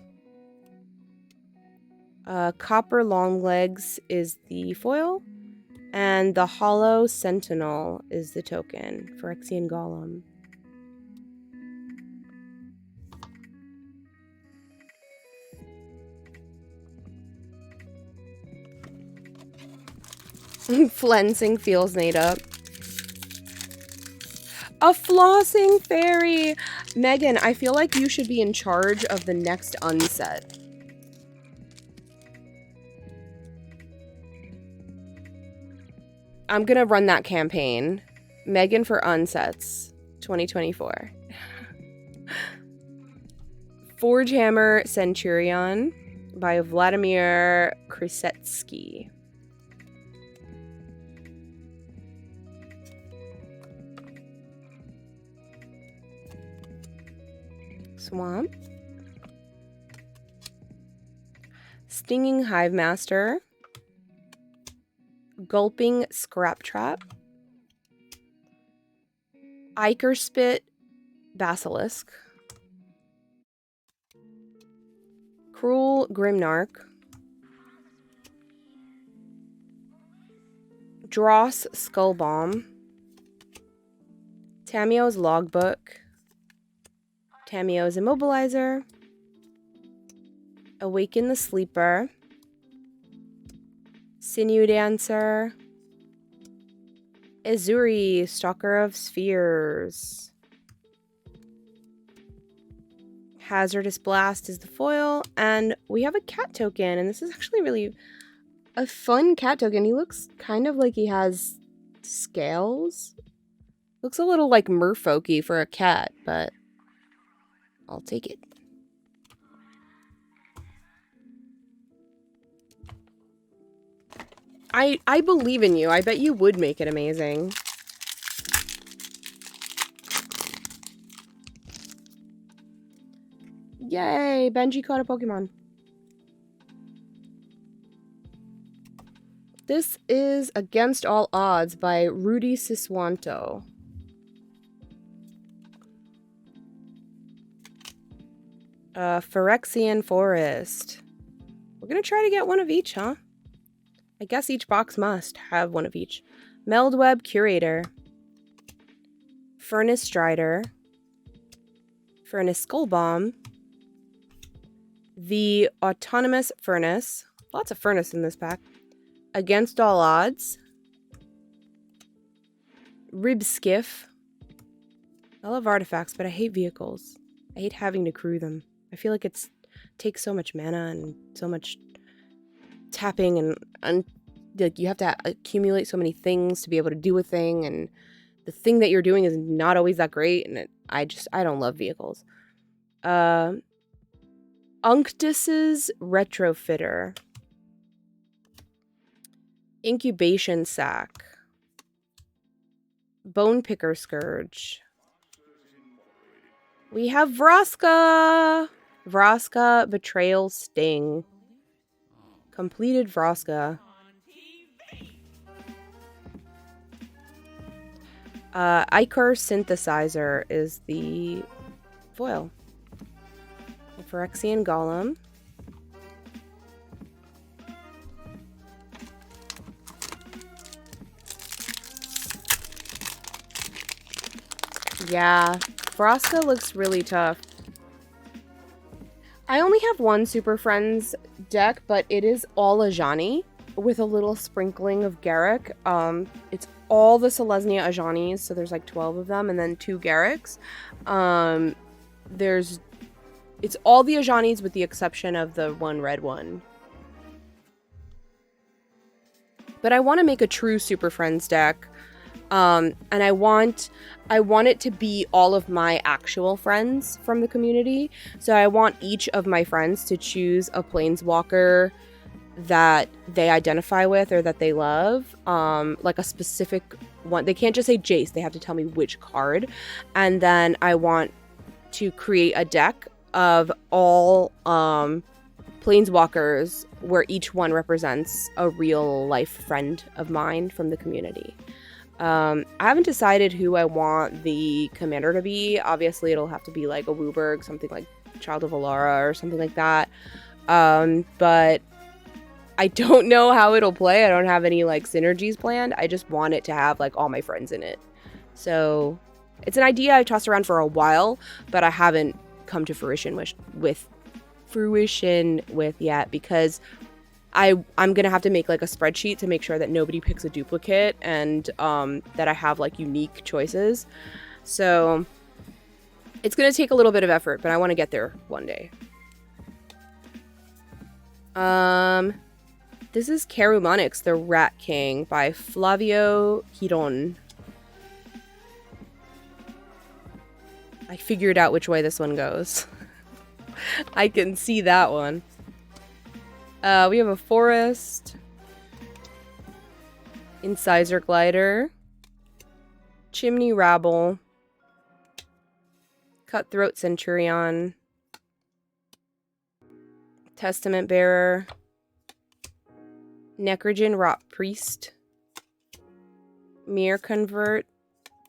Copper Longlegs is the foil. And the Hollow Sentinel is the token. Phyrexian Golem. Flensing feels made up. A flossing fairy! Megan, I feel like you should be in charge of the next unset. I'm gonna run that campaign. Megan for unsets 2024. Forgehammer Centurion by Vladimir Krysetsky. Swamp. Stinging Hive Master. Gulping Scrap Trap. Ikerspit Basilisk. Cruel Grimnarch. Dross Skullbomb. Tamio's Logbook. Tamio's Immobilizer. Awaken the Sleeper. Sinew Dancer. Izuri, Stalker of Spheres. Hazardous Blast is the foil. And we have a cat token. And this is actually really a fun cat token. He looks kind of like he has scales. Looks a little like merfolky for a cat, but I'll take it. I believe in you. I bet you would make it amazing. Yay! Benji caught a Pokemon. This is Against All Odds by Rudy Siswanto. Phyrexian Forest. We're gonna try to get one of each, huh? I guess each box must have one of each. Meldweb Curator. Furnace Strider. Furnace Skull Bomb. The Autonomous Furnace. Lots of furnace in this pack. Against All Odds. Rib Skiff. I love artifacts, but I hate vehicles. I hate having to crew them. I feel like it takes so much mana and so much tapping and like you have to accumulate so many things to be able to do a thing, and the thing that you're doing is not always that great, and I don't love vehicles. Unctus's Retrofitter. Incubation Sack. Bone Picker Scourge. We have Vraska! Vraska Betrayal Sting. Completed Vraska. Icar Synthesizer is the foil. The Phyrexian Golem. Yeah, Vraska looks really tough. I only have one Super Friends deck, but it is all Ajani with a little sprinkling of Garruk. It's all the Selesnya Ajanis, so there's like 12 of them, and then 2 Garruks. It's all the Ajanis with the exception of the one red one. But I want to make a true Super Friends deck. And I want it to be all of my actual friends from the community. So I want each of my friends to choose a planeswalker that they identify with or that they love. Like a specific one. They can't just say Jace. They have to tell me which card. And then I want to create a deck of all planeswalkers where each one represents a real life friend of mine from the community. I haven't decided who I want the commander to be. Obviously, it'll have to be like a Wooburg, something like Child of Alara or something like that. But I don't know how it'll play. I don't have any like synergies planned. I just want it to have like all my friends in it. So it's an idea I've tossed around for a while, but I haven't come to fruition with yet because I'm gonna have to make like a spreadsheet to make sure that nobody picks a duplicate and that I have like unique choices. So it's gonna take a little bit of effort, but I want to get there one day. This is Carumonix, the Rat King by Flavio Hiron. I figured out which way this one goes. I can see that one. We have a Forest, Incisor Glider, Chimney Rabble, Cutthroat Centurion, Testament Bearer, Necrogen Rot Priest, Mere Convert,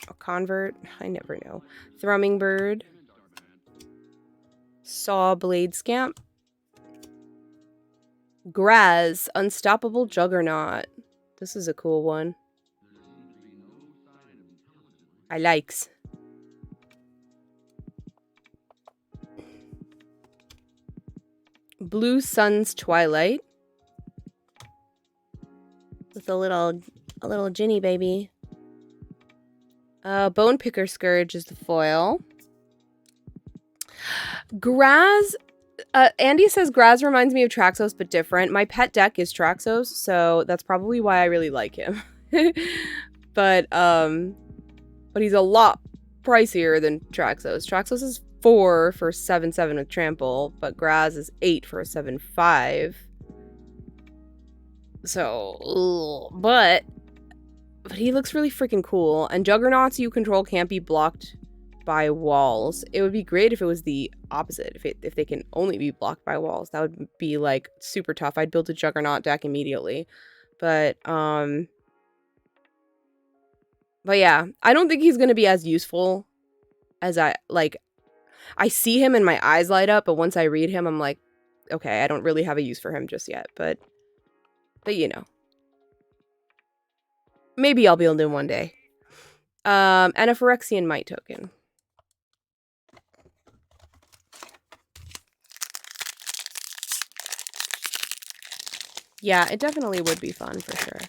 or Convert, I never know, Thrumming Bird, Saw Blade Scamp, Graz, Unstoppable Juggernaut. This is a cool one. I likes. Blue Sun's Twilight. with a little Ginny baby. Bone Picker Scourge is the foil. Graz. Andy says Graz reminds me of Traxos, but different. My pet deck is Traxos, so that's probably why I really like him. but he's a lot pricier than Traxos. Traxos is 4 for 7/7 with trample, but Graz is 8 for a 7/5. So, but he looks really freaking cool. And Juggernauts you control can't be blocked by walls. It would be great if it was the opposite. If they can only be blocked by walls, that would be like super tough. I'd build a Juggernaut deck immediately. But yeah, I don't think he's gonna be as useful as I see him and my eyes light up, but once I read him, I'm like, okay, I don't really have a use for him just yet. But you know, maybe I'll build him one day. And a Phyrexian Might token. Yeah, it definitely would be fun for sure.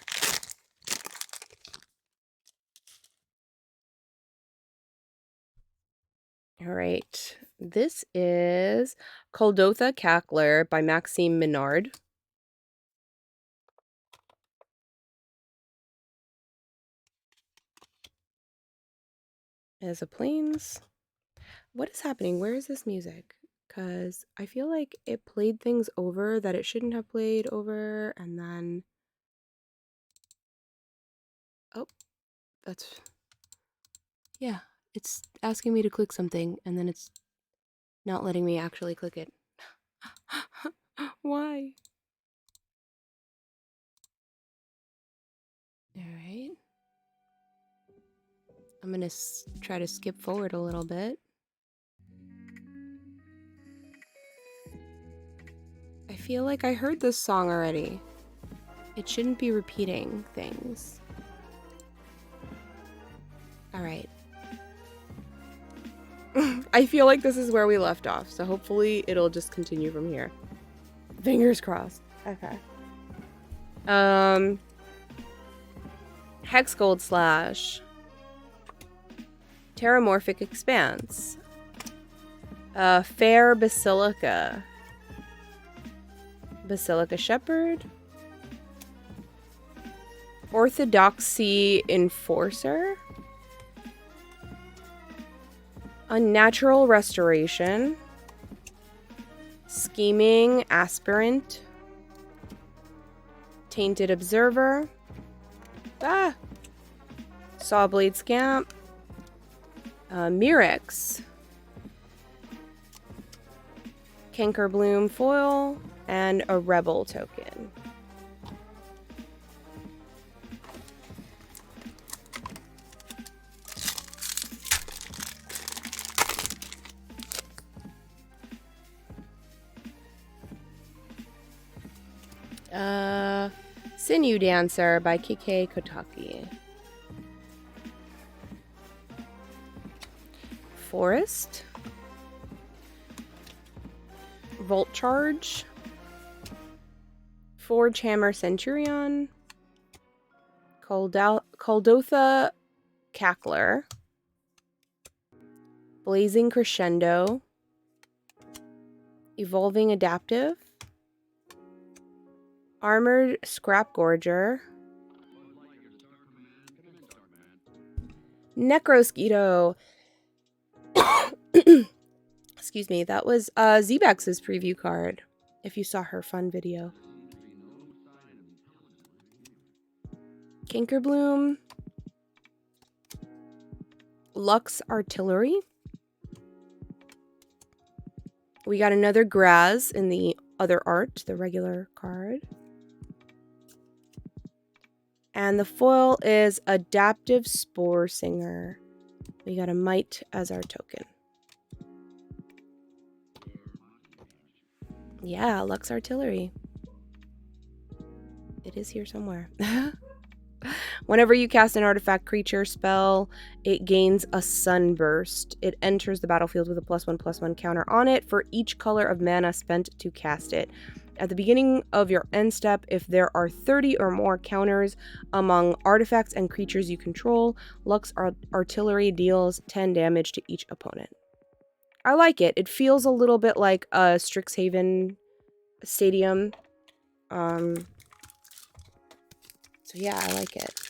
All right. This is Kuldotha Cackler by Maxime Minard. As a plains. What is happening? Where is this music? Because I feel like it played things over that it shouldn't have played over, and then... Oh, that's... Yeah, it's asking me to click something, and then it's not letting me actually click it. Why? Alright. I'm gonna try to skip forward a little bit. I feel like I heard this song already. It shouldn't be repeating things. Alright. I feel like this is where we left off, so hopefully it'll just continue from here. Fingers crossed. Okay. Hex Gold Slash. Terramorphic Expanse. Fair Basilica. Basilica Shepherd. Orthodoxy Enforcer. Unnatural Restoration. Scheming Aspirant. Tainted Observer. Sawblade Scamp. Mirrex. Cankerbloom Foil. And a Rebel token. Sinew Dancer by Kike Kotaki. Forest. Volt Charge. Forge Hammer Centurion. Kuldotha Cackler. Blazing Crescendo. Evolving Adaptive. Armored Scrap Gorger. Necrosquito. Excuse me, that was Zebex's preview card, if you saw her fun video. Cankerbloom. Lux Artillery. We got another Graz in the other art, the regular card. And the foil is Adaptive Spore Singer. We got a Might as our token. Yeah, Lux Artillery. It is here somewhere. Whenever you cast an artifact creature spell, it gains a Sunburst. It enters the battlefield with a +1/+1 counter on it for each color of mana spent to cast it. At the beginning of your end step, if there are 30 or more counters among artifacts and creatures you control, Lux Artillery deals 10 damage to each opponent. I like it. It feels a little bit like a Strixhaven Stadium. So yeah, I like it.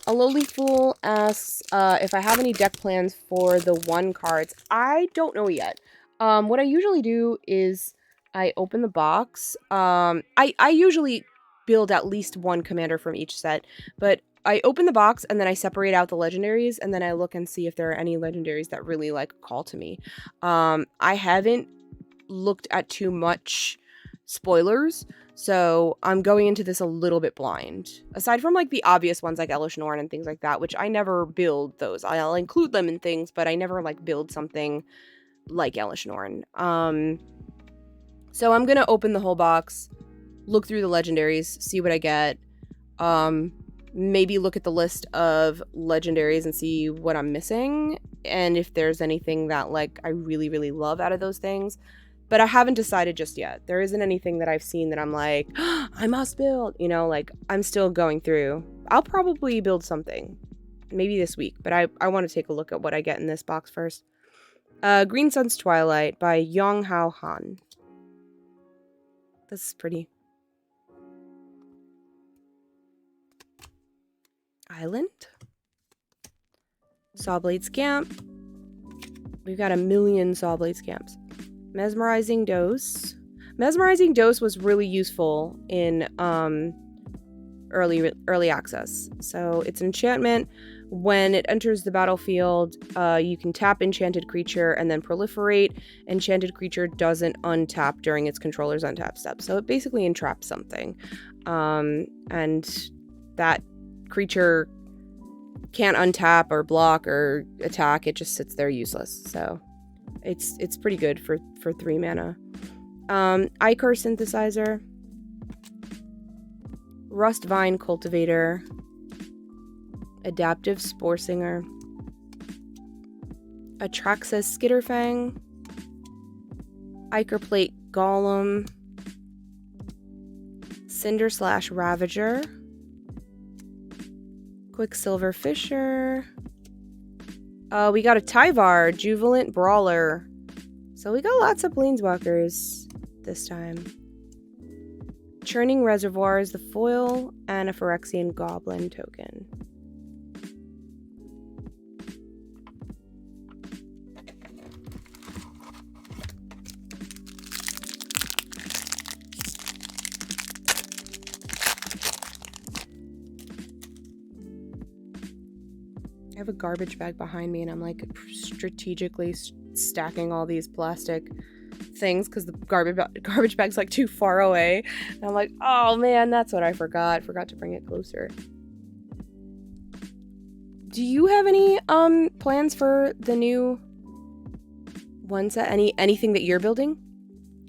A Lowly Fool asks if I have any deck plans for the 1 cards. I don't know yet. What I usually do is I open the box. I usually build at least 1 commander from each set, but I open the box and then I separate out the legendaries and then I look and see if there are any legendaries that really like call to me. I haven't looked at too much spoilers, so I'm going into this a little bit blind. Aside from like the obvious ones like Elish Norn and things like that, which I never build those. I'll include them in things, but I never like build something like Elish Norn. So I'm gonna open the whole box, look through the legendaries, see what I get. Maybe look at the list of legendaries and see what I'm missing, and if there's anything that like I really, really love out of those things. But I haven't decided just yet. There isn't anything that I've seen that I'm like, oh, I must build, you know, like I'm still going through. I'll probably build something, maybe this week, but I want to take a look at what I get in this box first. Green Sun's Twilight by Yong Hao Han. This is pretty. Island. Sawblade Scamp. We've got a million Sawblade Scamps. Mesmerizing Dose. Mesmerizing Dose was really useful in early access. So it's an enchantment. When it enters the battlefield, you can tap Enchanted Creature and then proliferate. Enchanted Creature doesn't untap during its controller's untap step. So it basically entraps something. And that creature can't untap or block or attack. It just sits there useless. So it's pretty good for 3 mana. Ichor Synthesizer. Rustvine Cultivator. Adaptive Spore Singer. Atraxa Skitterfang. Ichor Plate Golem. Cinder/Slash Ravager. Quicksilver Fisher. We got a Tyvar, Jubilant Brawler. So we got lots of Planeswalkers this time. Churning Reservoir is the foil, and a Phyrexian Goblin token. I have a garbage bag behind me and I'm like strategically stacking all these plastic things because the garbage bag's like too far away. And I'm like, oh man, that's what I forgot. Forgot to bring it closer. Do you have any plans for the new one set? Anything that you're building?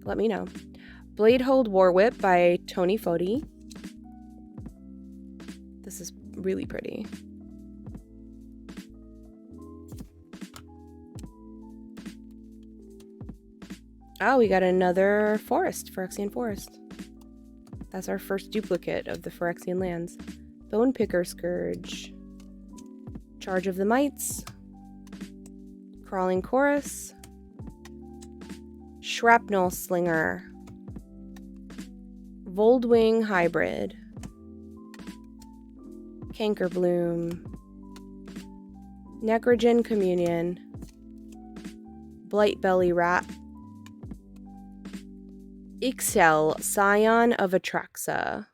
Let me know. Bladehold War Whip by Tony Foti. This is really pretty. Oh, we got another forest, Phyrexian Forest. That's our first duplicate of the Phyrexian lands. Bone Picker Scourge. Charge of the Mites. Crawling Chorus. Shrapnel Slinger. Voldwing Hybrid. Cankerbloom. Necrogen Communion. Blightbelly Rat. Ixel, Scion of Atraxa.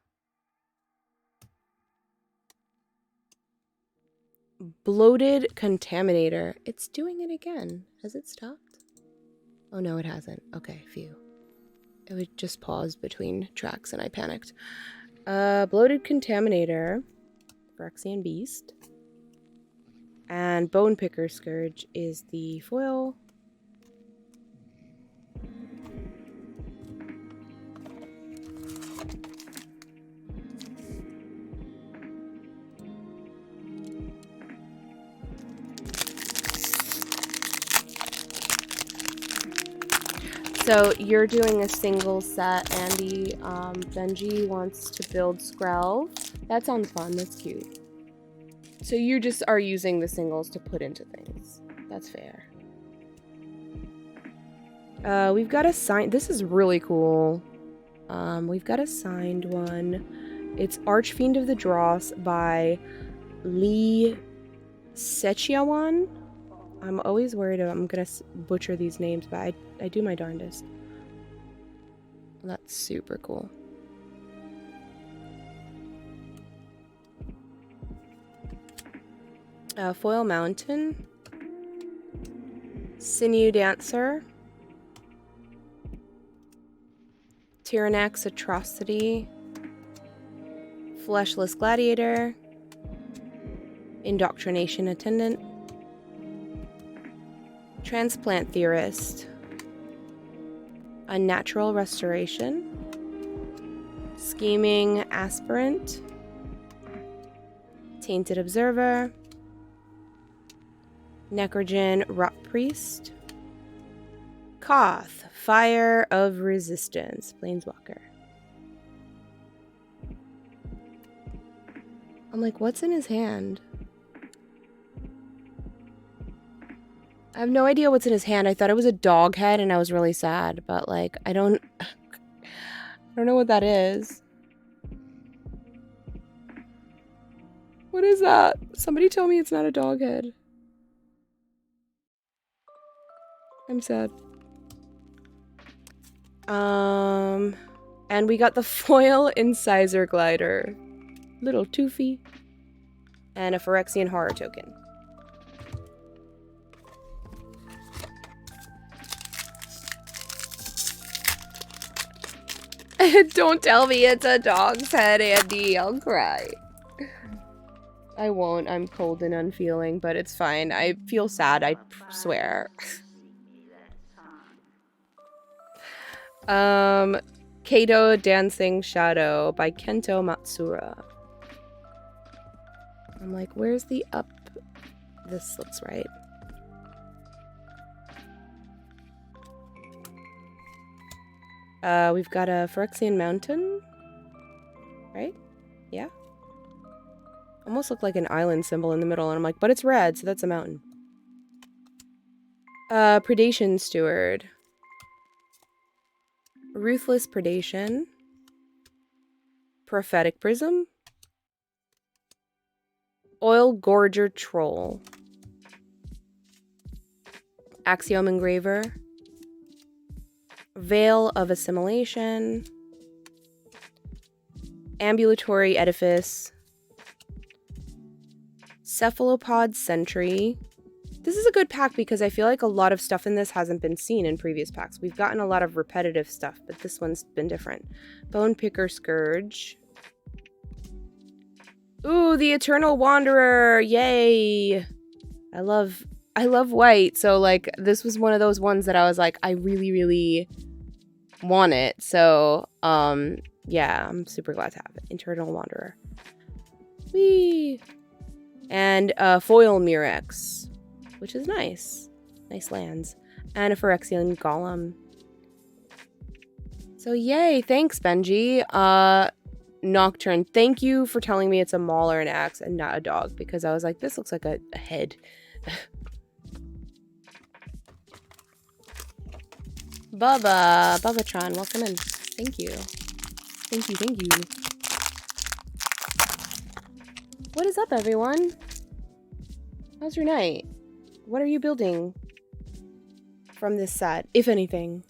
Bloated Contaminator. It's doing it again. Has it stopped? Oh no, it hasn't. Okay, phew. It would just pause between tracks and I panicked. Bloated Contaminator. Phyrexian Beast. And Bone Picker Scourge is the foil. So you're doing a single set, Andy. Benji wants to build Skrell. That sounds fun. That's cute. So you just are using the singles to put into things. That's fair. We've got a signed... This is really cool. We've got a signed one. It's Archfiend of the Dross by Lee Sechiawan. I'm always worried I'm gonna butcher these names, but I do my darndest. That's super cool. Foil Mountain. Sinew Dancer. Tyrannax Atrocity. Fleshless Gladiator. Indoctrination Attendant. Transplant Theorist. Unnatural Restoration. Scheming Aspirant. Tainted Observer. Necrogen Rot Priest. Koth, Fire of Resistance, Planeswalker. I'm like, what's in his hand? I have no idea what's in his hand. I thought it was a dog head and I was really sad, but like, I don't know what that is. What is that? Somebody tell me it's not a dog head. I'm sad. And we got the foil incisor glider. Little Toofy. And a Phyrexian horror token. Don't tell me it's a dog's head, Andy. I'll cry. I won't. I'm cold and unfeeling, but it's fine. I feel sad, I swear. Kato Dancing Shadow by Kento Matsura. I'm like, where's the up? This looks right. We've got a Phyrexian Mountain. Right? Yeah. Almost looked like an island symbol in the middle, and I'm like, but it's red, so that's a mountain. Predation Steward. Ruthless Predation. Prophetic Prism. Oil Gorger Troll. Axiom Engraver. Veil of Assimilation. Ambulatory Edifice. Cephalopod Sentry. This is a good pack because I feel like a lot of stuff in this hasn't been seen in previous packs. We've gotten a lot of repetitive stuff, but this one's been different. Bone Picker Scourge. Ooh, the Eternal Wanderer! Yay! I love white, so like this was one of those ones that I was like, I really, really want it. So, yeah, I'm super glad to have it. Eternal Wanderer. Whee! And foil Murex, which is nice. Nice lands. And a Phyrexian Golem. So yay, thanks Benji. Nocturne, thank you for telling me it's a maul or an axe and not a dog, because I was like, this looks like a head. Bubbatron, welcome in. Thank you. Thank you, thank you. What is up, everyone? How's your night? What are you building from this set, if anything?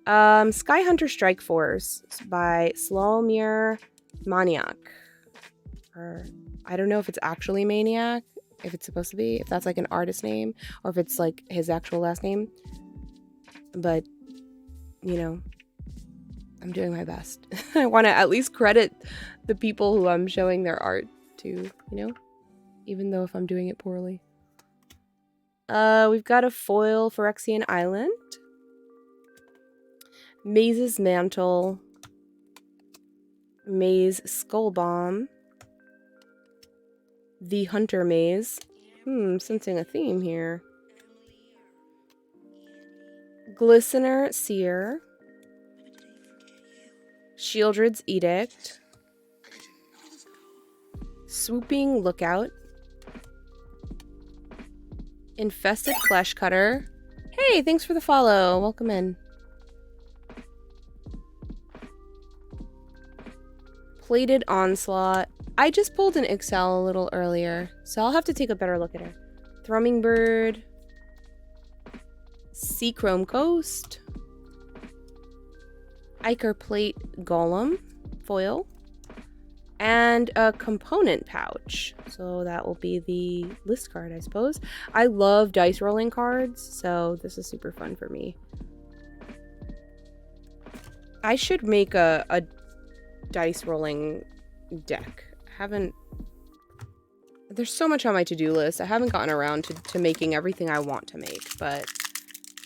Sky Hunter Strike Force by Slawomir Maniac. Or I don't know if it's actually Maniac, if it's supposed to be, if that's like an artist name, or if it's like his actual last name. But, you know, I'm doing my best. I want to at least credit the people who I'm showing their art to, you know, even though if I'm doing it poorly. We've got a foil Phyrexian Island. Maze's Mantle. Maze Skull Bomb. The Hunter Maze. Sensing a theme here. Glistener Seer. Shieldred's Edict. Swooping Lookout. Infested Flesh Cutter. Hey, thanks for the follow. Welcome in. Plated Onslaught. I just pulled an Ixal a little earlier, so I'll have to take a better look at her. Thrumming Bird. Seachrome Ghost. Ichor Plate Golem. Foil. And a component pouch. So that will be the list card, I suppose. I love dice rolling cards, so this is super fun for me. I should make a dice rolling deck. There's so much on my to-do list. I haven't gotten around to making everything I want to make, but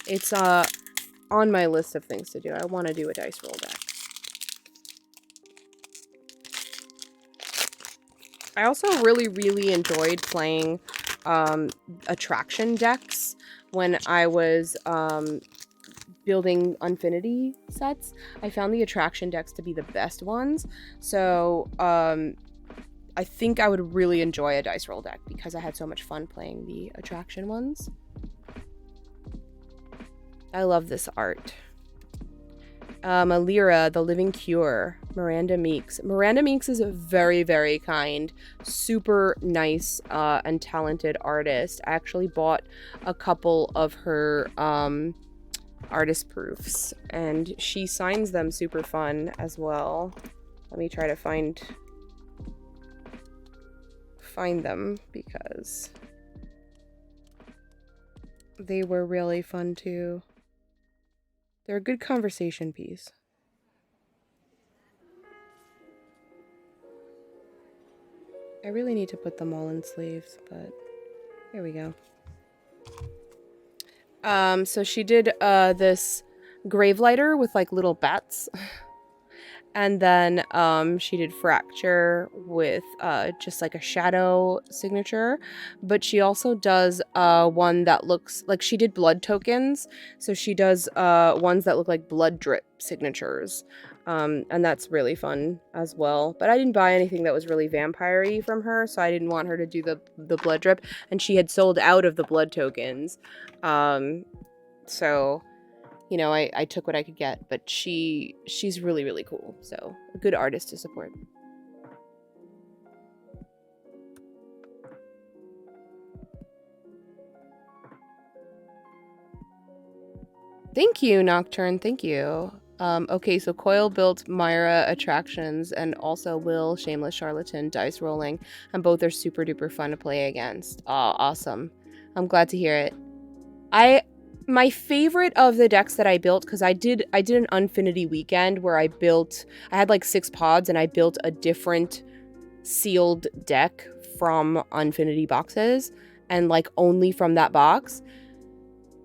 it's on my list of things to do. I want to do a dice roll deck. I also really enjoyed playing attraction decks when I was building Unfinity sets. I found the attraction decks to be the best ones. So I think I would really enjoy a dice roll deck because I had so much fun playing the attraction ones. I love this art. Alira, The Living Cure, Miranda Meeks. Miranda Meeks is a very kind, super nice and talented artist. I actually bought a couple of her artist proofs, and she signs them super fun as well. Let me try to find them because they were really fun too. They're a good conversation piece. I really need to put them all in sleeves, but here we go. So she did this grave lighter with like little bats. And then she did Fracture with just like a shadow signature. But she also does one that looks like she did blood tokens. So she does ones that look like blood drip signatures. And that's really fun as well. But I didn't buy anything that was really vampire-y from her, so I didn't want her to do the blood drip. And she had sold out of the blood tokens. So... you know, I took what I could get, but she's really cool. So, a good artist to support. Thank you, Nocturne. Thank you. Okay, so Coil built Myra Attractions and also Will, Shameless Charlatan, Dice Rolling, and both are super duper fun to play against. Oh, awesome. I'm glad to hear it. My favorite of the decks that I built, because I did an Unfinity weekend where I had like 6 pods and I built a different sealed deck from Unfinity boxes and like only from that box.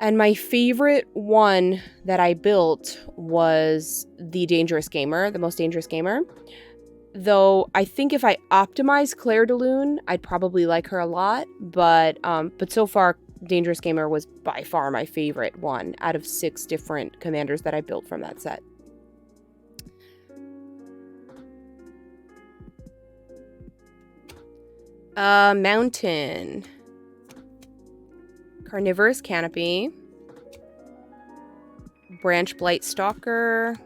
And my favorite one that I built was the Dangerous Gamer, the Most Dangerous Gamer. Though I think if I optimize Claire de Lune, I'd probably like her a lot, but so far Dangerous Gamer was by far my favorite one out of 6 different commanders that I built from that set. Mountain. Carnivorous Canopy. Branch Blight Stalker.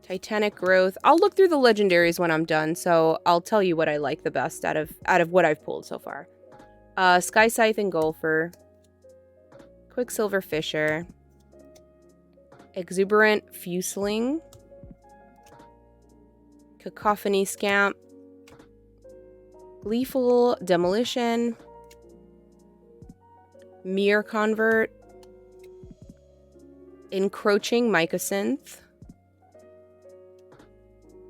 Titanic Growth. I'll look through the legendaries when I'm done, so I'll tell you what I like the best out of what I've pulled so far. Sky Scythe and Golfer. Quicksilver Fisher. Exuberant Fusling. Cacophony Scamp. Gleeful Demolition. Mere Convert. Encroaching Mycosynth.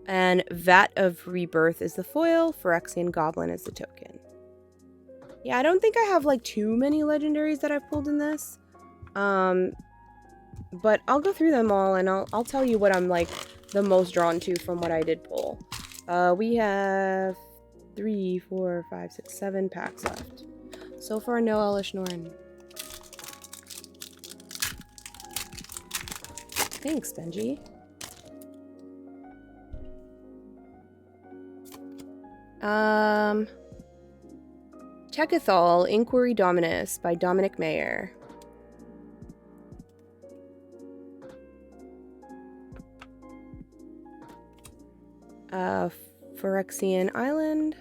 And Vat of Rebirth is the foil. Phyrexian Goblin is the token. Yeah, I don't think I have like too many legendaries that I've pulled in this. But I'll go through them all and I'll tell you what I'm like the most drawn to from what I did pull. We have 3, 4, 5, 6, 7 packs left. So far, no Elish Norn. Thanks, Benji. Tekethal, Inquiry Dominus by Dominic Mayer. Phyrexian Island.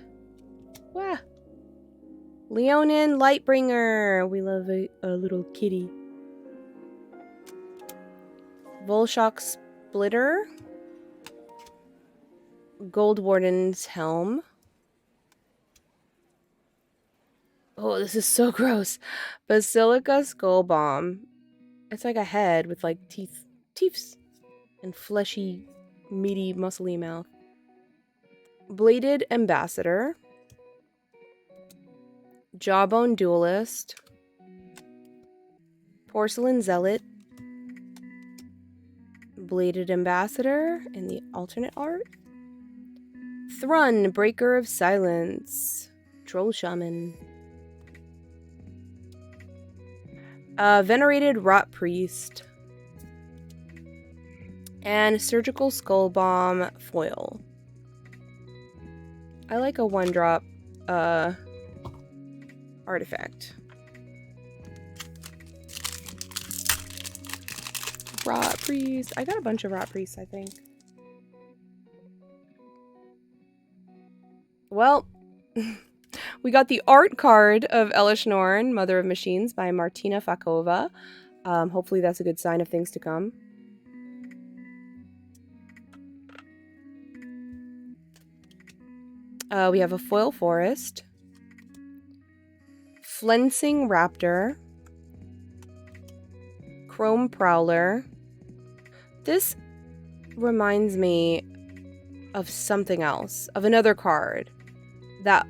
Wah. Leonin Lightbringer. We love a little kitty. Volshock Splitter. Gold Warden's Helm. Oh, this is so gross. Basilica Skull Bomb. It's like a head with like teeth and fleshy, meaty, muscly mouth. Bladed Ambassador. Jawbone Duelist. Porcelain Zealot. Bladed Ambassador in the alternate art. Thrun, Breaker of Silence. Troll Shaman. Venerated Rot Priest. And Surgical Skull Bomb Foil. I like a 1-drop artifact. Rot Priest. I got a bunch of Rot Priests, I think. Well, we got the art card of Elish Norn, Mother of Machines by Martina Fakova. Hopefully that's a good sign of things to come. We have a Foil Forest. Flensing Raptor. Chrome Prowler. This reminds me of something else, of another card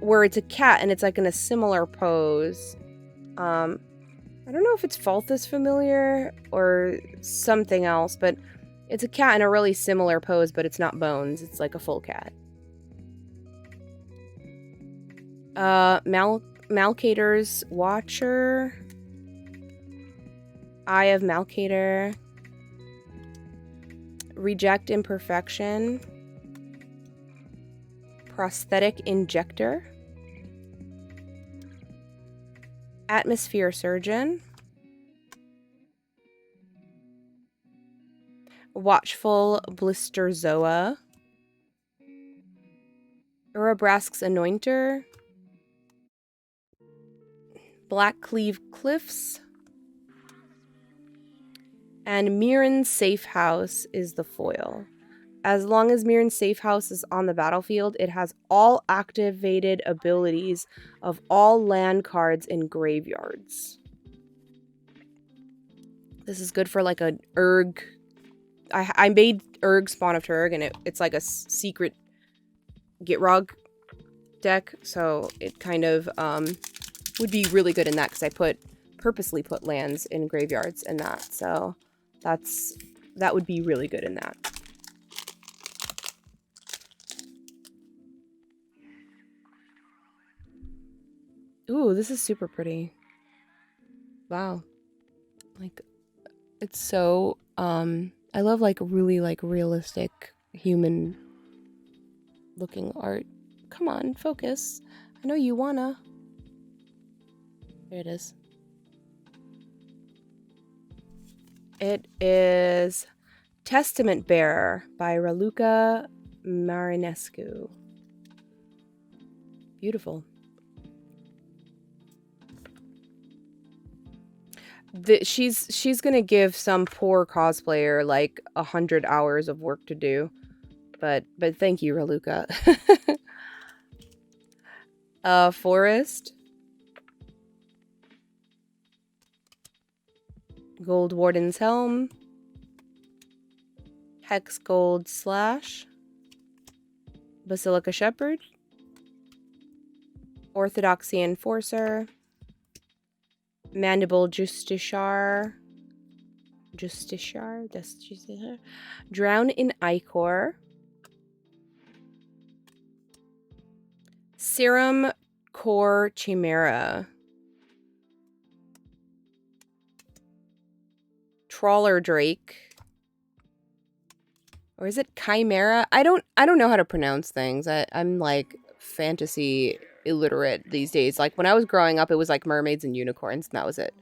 where it's a cat and it's like in a similar pose. I don't know if it's Falthus Familiar or something else, but it's a cat in a really similar pose, but it's not bones. It's like a full cat. Malcator's Watcher. Eye of Malcator. Reject Imperfection. Prosthetic Injector. Atmosphere Surgeon. Watchful Blisterzoa. Urabrask's Anointer. Blackcleave Cliffs. And Mirren's Safe House is the foil. As long as Mirren's Safe House is on the battlefield, it has all activated abilities of all land cards in graveyards. This is good for like an Urg. I made Urg Spawn of Turg, and it's like a secret Gitrog deck, so it kind of would be really good in that because I purposely put lands in graveyards in that, so that would be really good in that. Ooh, this is super pretty. Wow. Like, it's so, I love, like, really, like, realistic human looking art. Come on, focus. I know you wanna. There it is. It is Testament Bearer by Raluca Marinescu. Beautiful. She's gonna give some poor cosplayer like 100 hours of work to do, but thank you, Raluca. Forest, Gold Warden's Helm, Hex Gold Slash, Basilica Shepherd, Orthodoxy Enforcer, Mandible Justiciar, Drown in Ichor, Serum Core Chimera, Trawler Drake, Or is it Chimera? I don't know how to pronounce things. I'm like fantasy illiterate these days. Like when I was growing up, it was like mermaids and unicorns, and that was it.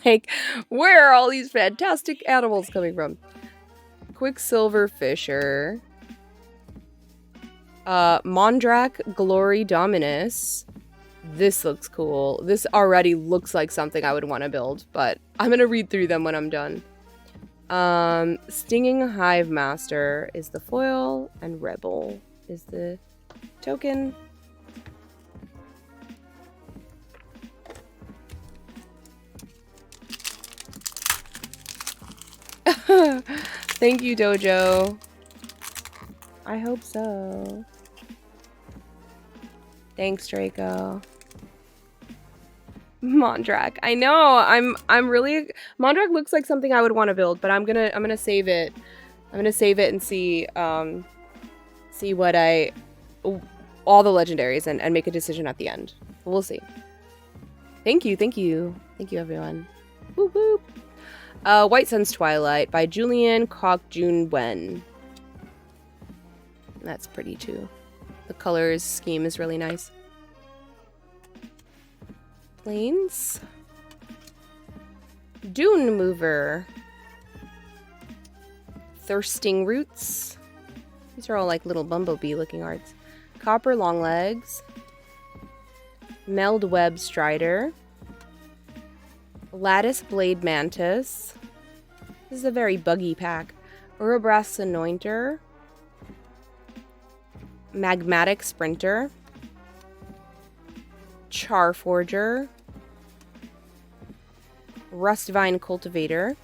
Like, where are all these fantastic animals coming from? Quicksilver Fisher. Mondrak Glory Dominus. This looks cool. This already looks like something I would want to build, but I'm gonna read through them when I'm done. Stinging Hive Master is the foil, and Rebel is the token. Thank you, Dojo. I hope so. Thanks, Draco. Mondrak. I know. I'm really Mondrak looks like something I would want to build, but I'm gonna save it. I'm gonna save it and see see what all the legendaries and make a decision at the end. We'll see. Thank you, everyone. Whoop whoop. White Sun's Twilight by Julian Kok Jun Wen. That's pretty too. The colors scheme is really nice. Plains. Dune Mover. Thirsting Roots. These are all like little bumblebee looking arts. Copper Longlegs. Meld Web Strider. Lattice Blade Mantis. This is a very buggy pack. Urabras Anointer. Magmatic Sprinter. Charforger. Rustvine Cultivator.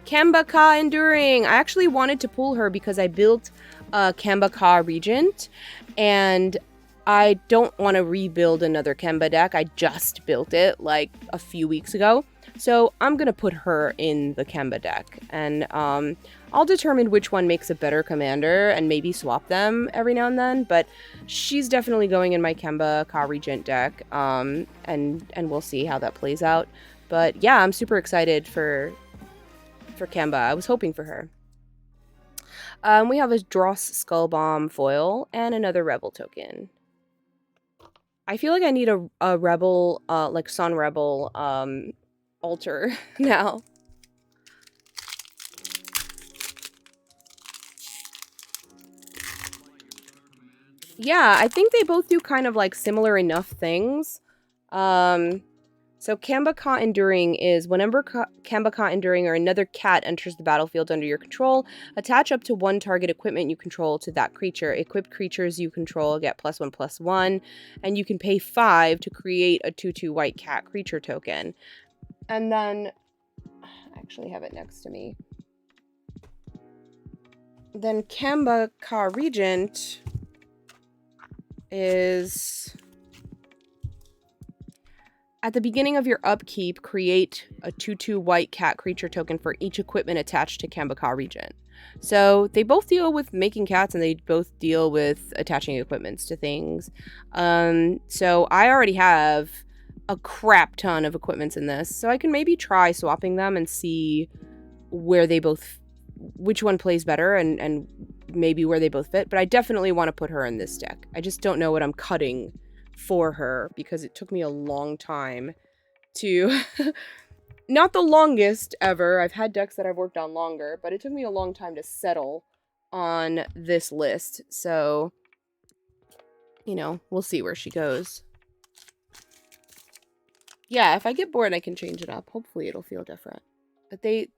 Kambaka Enduring. I actually wanted to pull her because I built a Kambaka Regent, and I don't want to rebuild another Kemba deck. I just built it like a few weeks ago. So I'm going to put her in the Kemba deck, and I'll determine which one makes a better commander and maybe swap them every now and then, but she's definitely going in my Kemba Ka Regent deck, and we'll see how that plays out. But yeah, I'm super excited for Kemba. I was hoping for her. We have a Dross Skullbomb foil and another Rebel token. I feel like I need a Rebel, like Sun Rebel, altar now. Yeah, I think they both do kind of like similar enough things. So Kambaka Enduring is whenever Kambaka Enduring or another cat enters the battlefield under your control, attach up to one target equipment you control to that creature. Equipped creatures you control get +1/+1, and you can pay 5 to create a 2/2 white cat creature token. And then, I actually have it next to me. Then Kambaka Regent is... At the beginning of your upkeep, create a 2/2 white cat creature token for each equipment attached to Kambaka Regent. So they both deal with making cats, and they both deal with attaching equipments to things. So I already have a crap ton of equipments in this, so I can maybe try swapping them and see where they both, which one plays better, and maybe where they both fit. But I definitely want to put her in this deck. I just don't know what I'm cutting for her, because it took me a long time to not the longest ever. I've had decks that I've worked on longer, but it took me a long time to settle on this list. So, you know, we'll see where she goes. Yeah, if I get bored, I can change it up. Hopefully it'll feel different. But they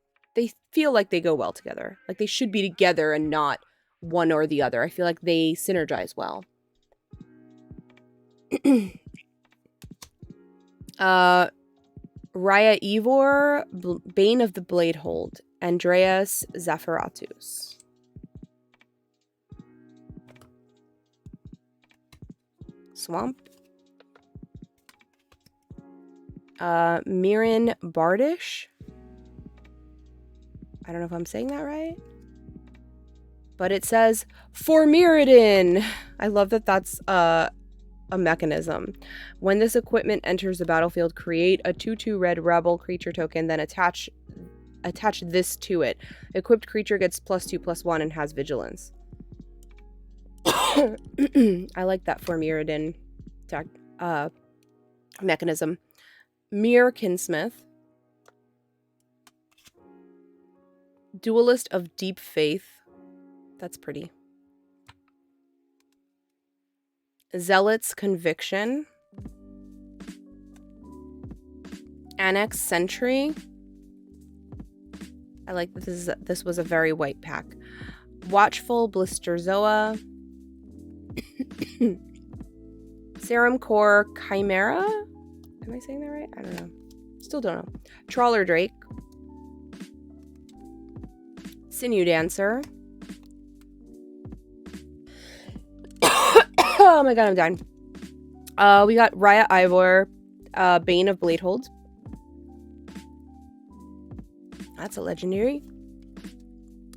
feel like they go well together. Like they should be together and not one or the other. I feel like they synergize well. Raya Ivor, Bane of the Bladehold, Andreas Zafiratus. Swamp. Mirin Bardish. I don't know if I'm saying that right. But it says, for Mirrodin. I love that that's a mechanism. When this equipment enters the battlefield, create a 2/2 red rebel creature token, then attach attach this to it. Equipped creature gets +2/+1 and has vigilance. I like that for Mirrodin mechanism. Mirror Kinsmith. Duelist of Deep Faith. That's pretty. Zealot's Conviction. Annex Sentry. I like that this was a very white pack. Watchful Blisterzoa. Serum Core Chimera. Am I saying that right? I don't know. Still don't know. Trawler Drake. Sinew Dancer. Oh my god, I'm dying. We got Raya Ivor, Bane of Bladehold. That's a legendary.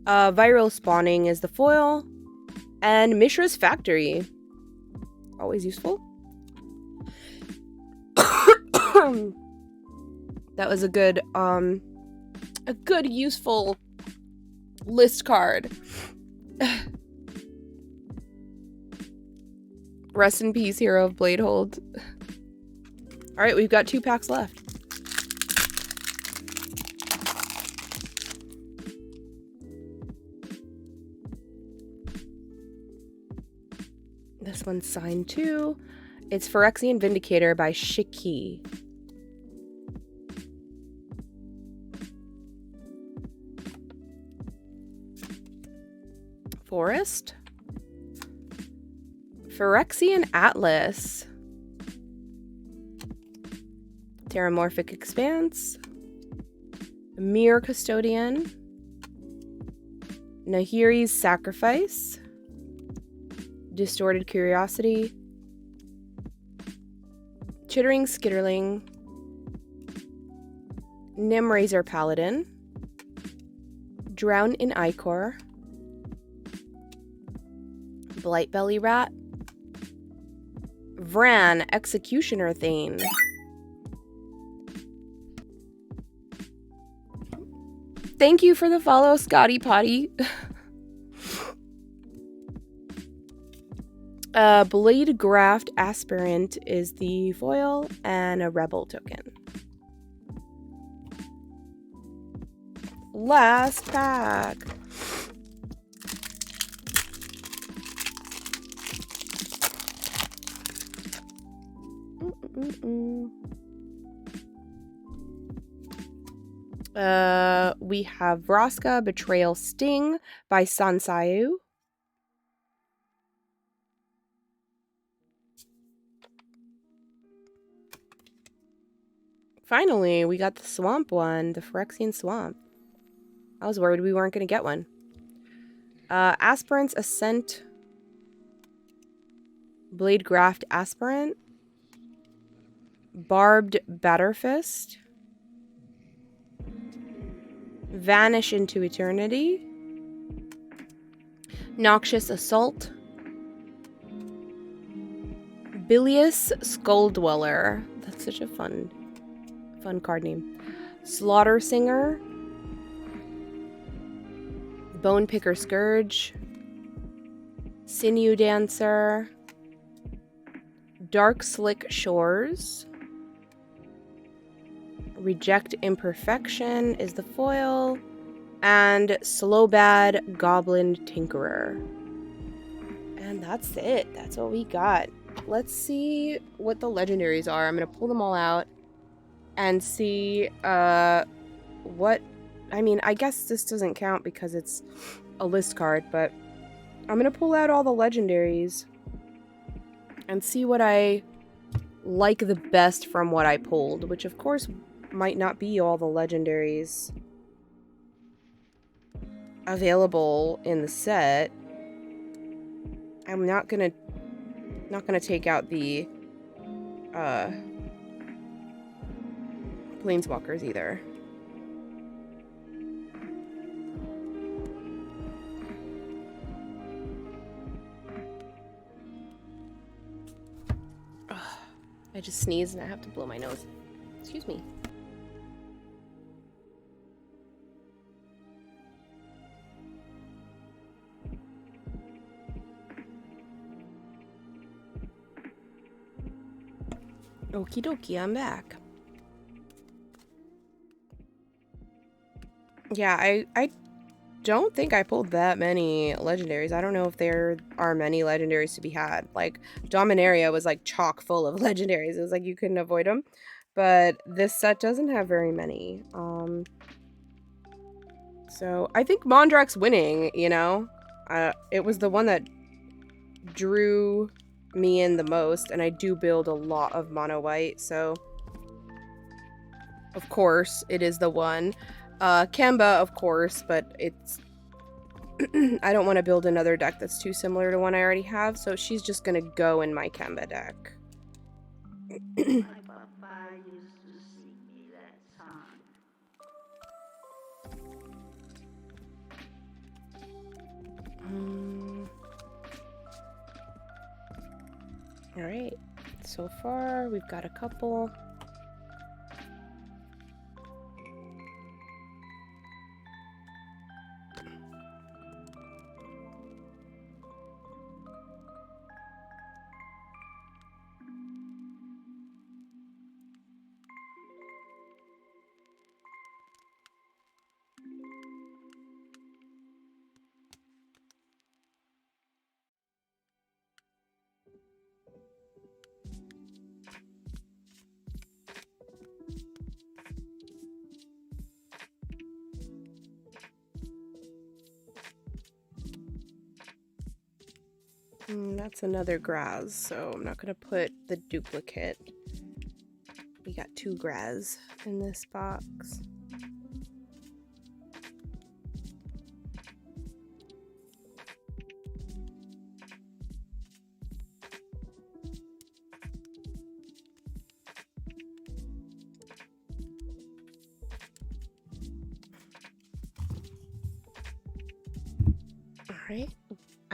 Viral Spawning is the foil. And Mishra's Factory. Always useful. That was a good useful list card. Rest in peace, Hero of Bladehold. Alright, we've got 2 packs left. This one's signed too. It's Phyrexian Vindicator by Shiki. Forest. Phyrexian Atlas. Terramorphic Expanse. Mirror Custodian. Nahiri's Sacrifice. Distorted Curiosity. Chittering Skitterling. Nimrazor Paladin. Drown in Ichor. Blightbelly Rat. Vran, Executioner Thane. Thank you for the follow, Scotty Potty. Blade Graft Aspirant is the foil and a Rebel token. Last pack. We have Vraska Betrayal Sting by Sansayu. Finally, we got the swamp one, the Phyrexian Swamp. I was worried we weren't going to get one. Aspirant's Ascent. Blade Graft Aspirant. Barbed Batterfist. Vanish into Eternity. Noxious Assault. Bilious Skull Dweller. That's such a fun card name. Slaughter Singer. Bone Picker Scourge. Sinew Dancer. Dark Slick Shores. Reject Imperfection is the foil. And Slowbad Goblin Tinkerer. And that's it. That's what we got. Let's see what the legendaries are. I'm going to pull them all out and see what... I mean, I guess this doesn't count because it's a list card, but I'm going to pull out all the legendaries and see what I like the best from what I pulled, which of course might not be all the legendaries available in the set. I'm not gonna take out the planeswalkers either. Ugh, I just sneezed and I have to blow my nose. Excuse me. Okie dokie, I'm back. Yeah, I don't think I pulled that many legendaries. I don't know if there are many legendaries to be had. Like, Dominaria was like chock full of legendaries. It was like you couldn't avoid them. But this set doesn't have very many. So I think Mondrak's winning, you know? It was the one that drew me in the most, and I do build a lot of mono white, so of course it is the one. Kemba, of course, but it's I don't want to build another deck that's too similar to one I already have, so she's just gonna go in my Kemba deck. Alright, so far we've got a couple. That's another Graz, so I'm not gonna put the duplicate. We got 2 Graz in this box. Alright.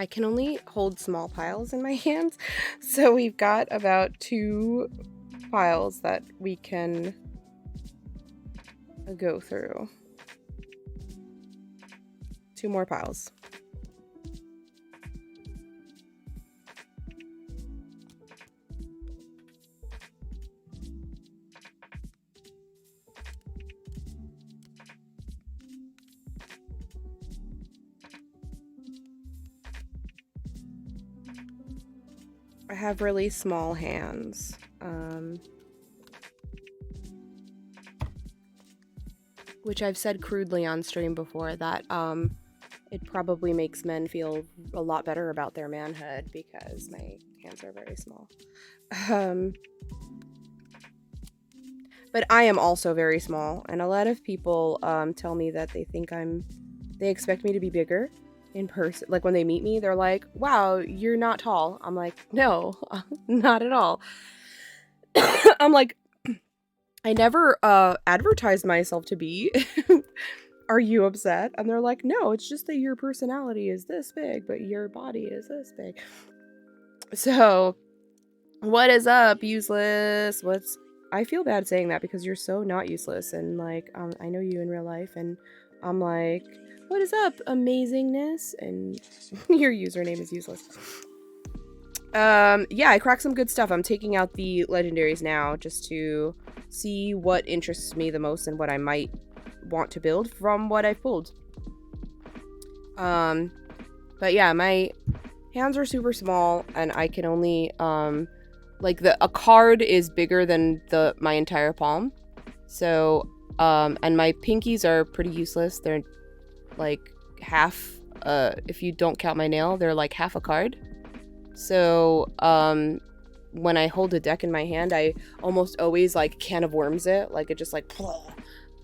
I can only hold small piles in my hands, so we've got about 2 piles that we can go through. 2 more piles. I have really small hands. Which I've said crudely on stream before, that it probably makes men feel a lot better about their manhood because my hands are very small. But I am also very small, and a lot of people tell me that they expect me to be bigger in person. Like, when they meet me, they're like, wow, you're not tall. I'm like, no, not at all. I'm like, I never advertised myself to be. Are you upset? And they're like, no, it's just that your personality is this big, but your body is this big. So, what is up, useless? I feel bad saying that because you're so not useless, and like, I know you in real life, and I'm like, what is up, amazingness? And your username is useless. Yeah, I cracked some good stuff. I'm taking out the legendaries now just to see what interests me the most and what I might want to build from what I've pulled. But yeah, my hands are super small, and I can only, like, a card is bigger than my entire palm. So, and my pinkies are pretty useless. They're like half, if you don't count my nail, they're like half a card. So, when I hold a deck in my hand, I almost always like can of worms it, like it just like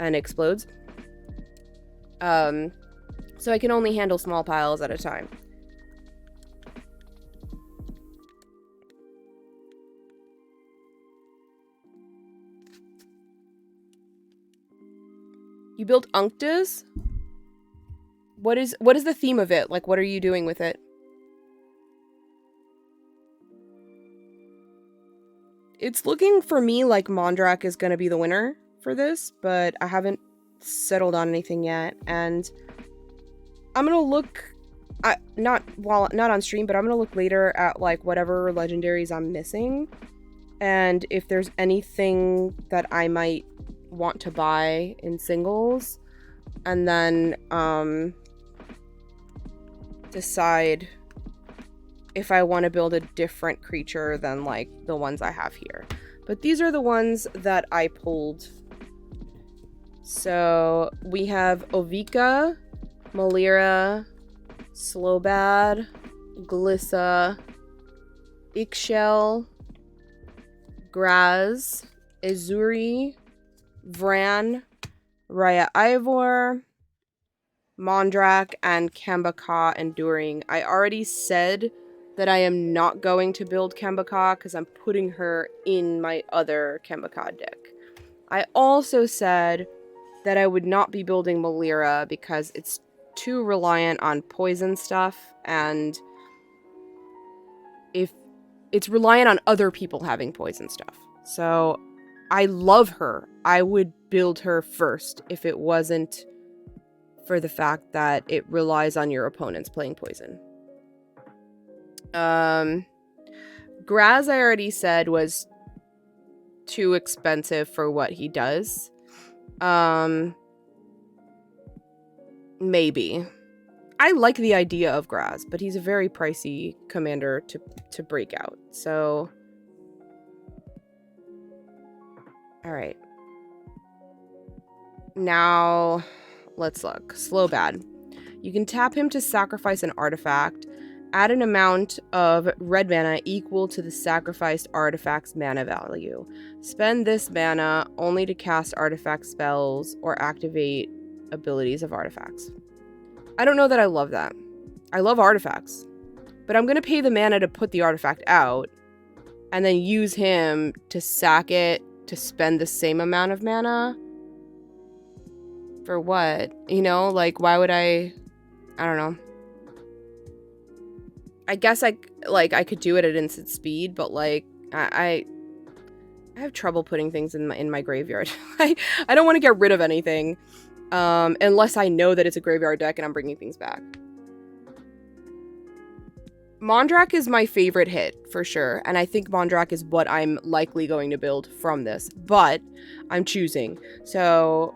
and explodes. So I can only handle small piles at a time. You built Unctas? What is the theme of it? Like, what are you doing with it? It's looking for me like Mondrak is gonna be the winner for this, but I haven't settled on anything yet, and I'm gonna look, not on stream, but I'm gonna look later at like whatever legendaries I'm missing, and if there's anything that I might want to buy in singles, and then decide if I want to build a different creature than like the ones I have here. But these are the ones that I pulled. So we have Ovika, Malira, Slowbad, Glissa, Ixchel, Graz, Azuri, Vran, Raya Ivor, Mondrak, and Kambaka Enduring. I already said that I am not going to build Kambaka because I'm putting her in my other Kambaka deck. I also said that I would not be building Malira because it's too reliant on poison stuff, and if it's reliant on other people having poison stuff. So I love her. I would build her first if it wasn't for the fact that it relies on your opponents playing poison. Graz, I already said, was too expensive for what he does. Maybe. I like the idea of Graz, but he's a very pricey commander to break out. So, all right. Now, let's look. Slowbad. You can tap him to sacrifice an artifact. Add an amount of red mana equal to the sacrificed artifact's mana value. Spend this mana only to cast artifact spells or activate abilities of artifacts. I don't know that I love that. I love artifacts, but I'm going to pay the mana to put the artifact out and then use him to sack it to spend the same amount of mana. For what? You know, like, why would I don't know. I guess I could do it at instant speed, but like I have trouble putting things in my graveyard. I don't want to get rid of anything unless I know that it's a graveyard deck and I'm bringing things back. Mondrak is my favorite hit for sure, and I think Mondrak is what I'm likely going to build from this, but I'm choosing. So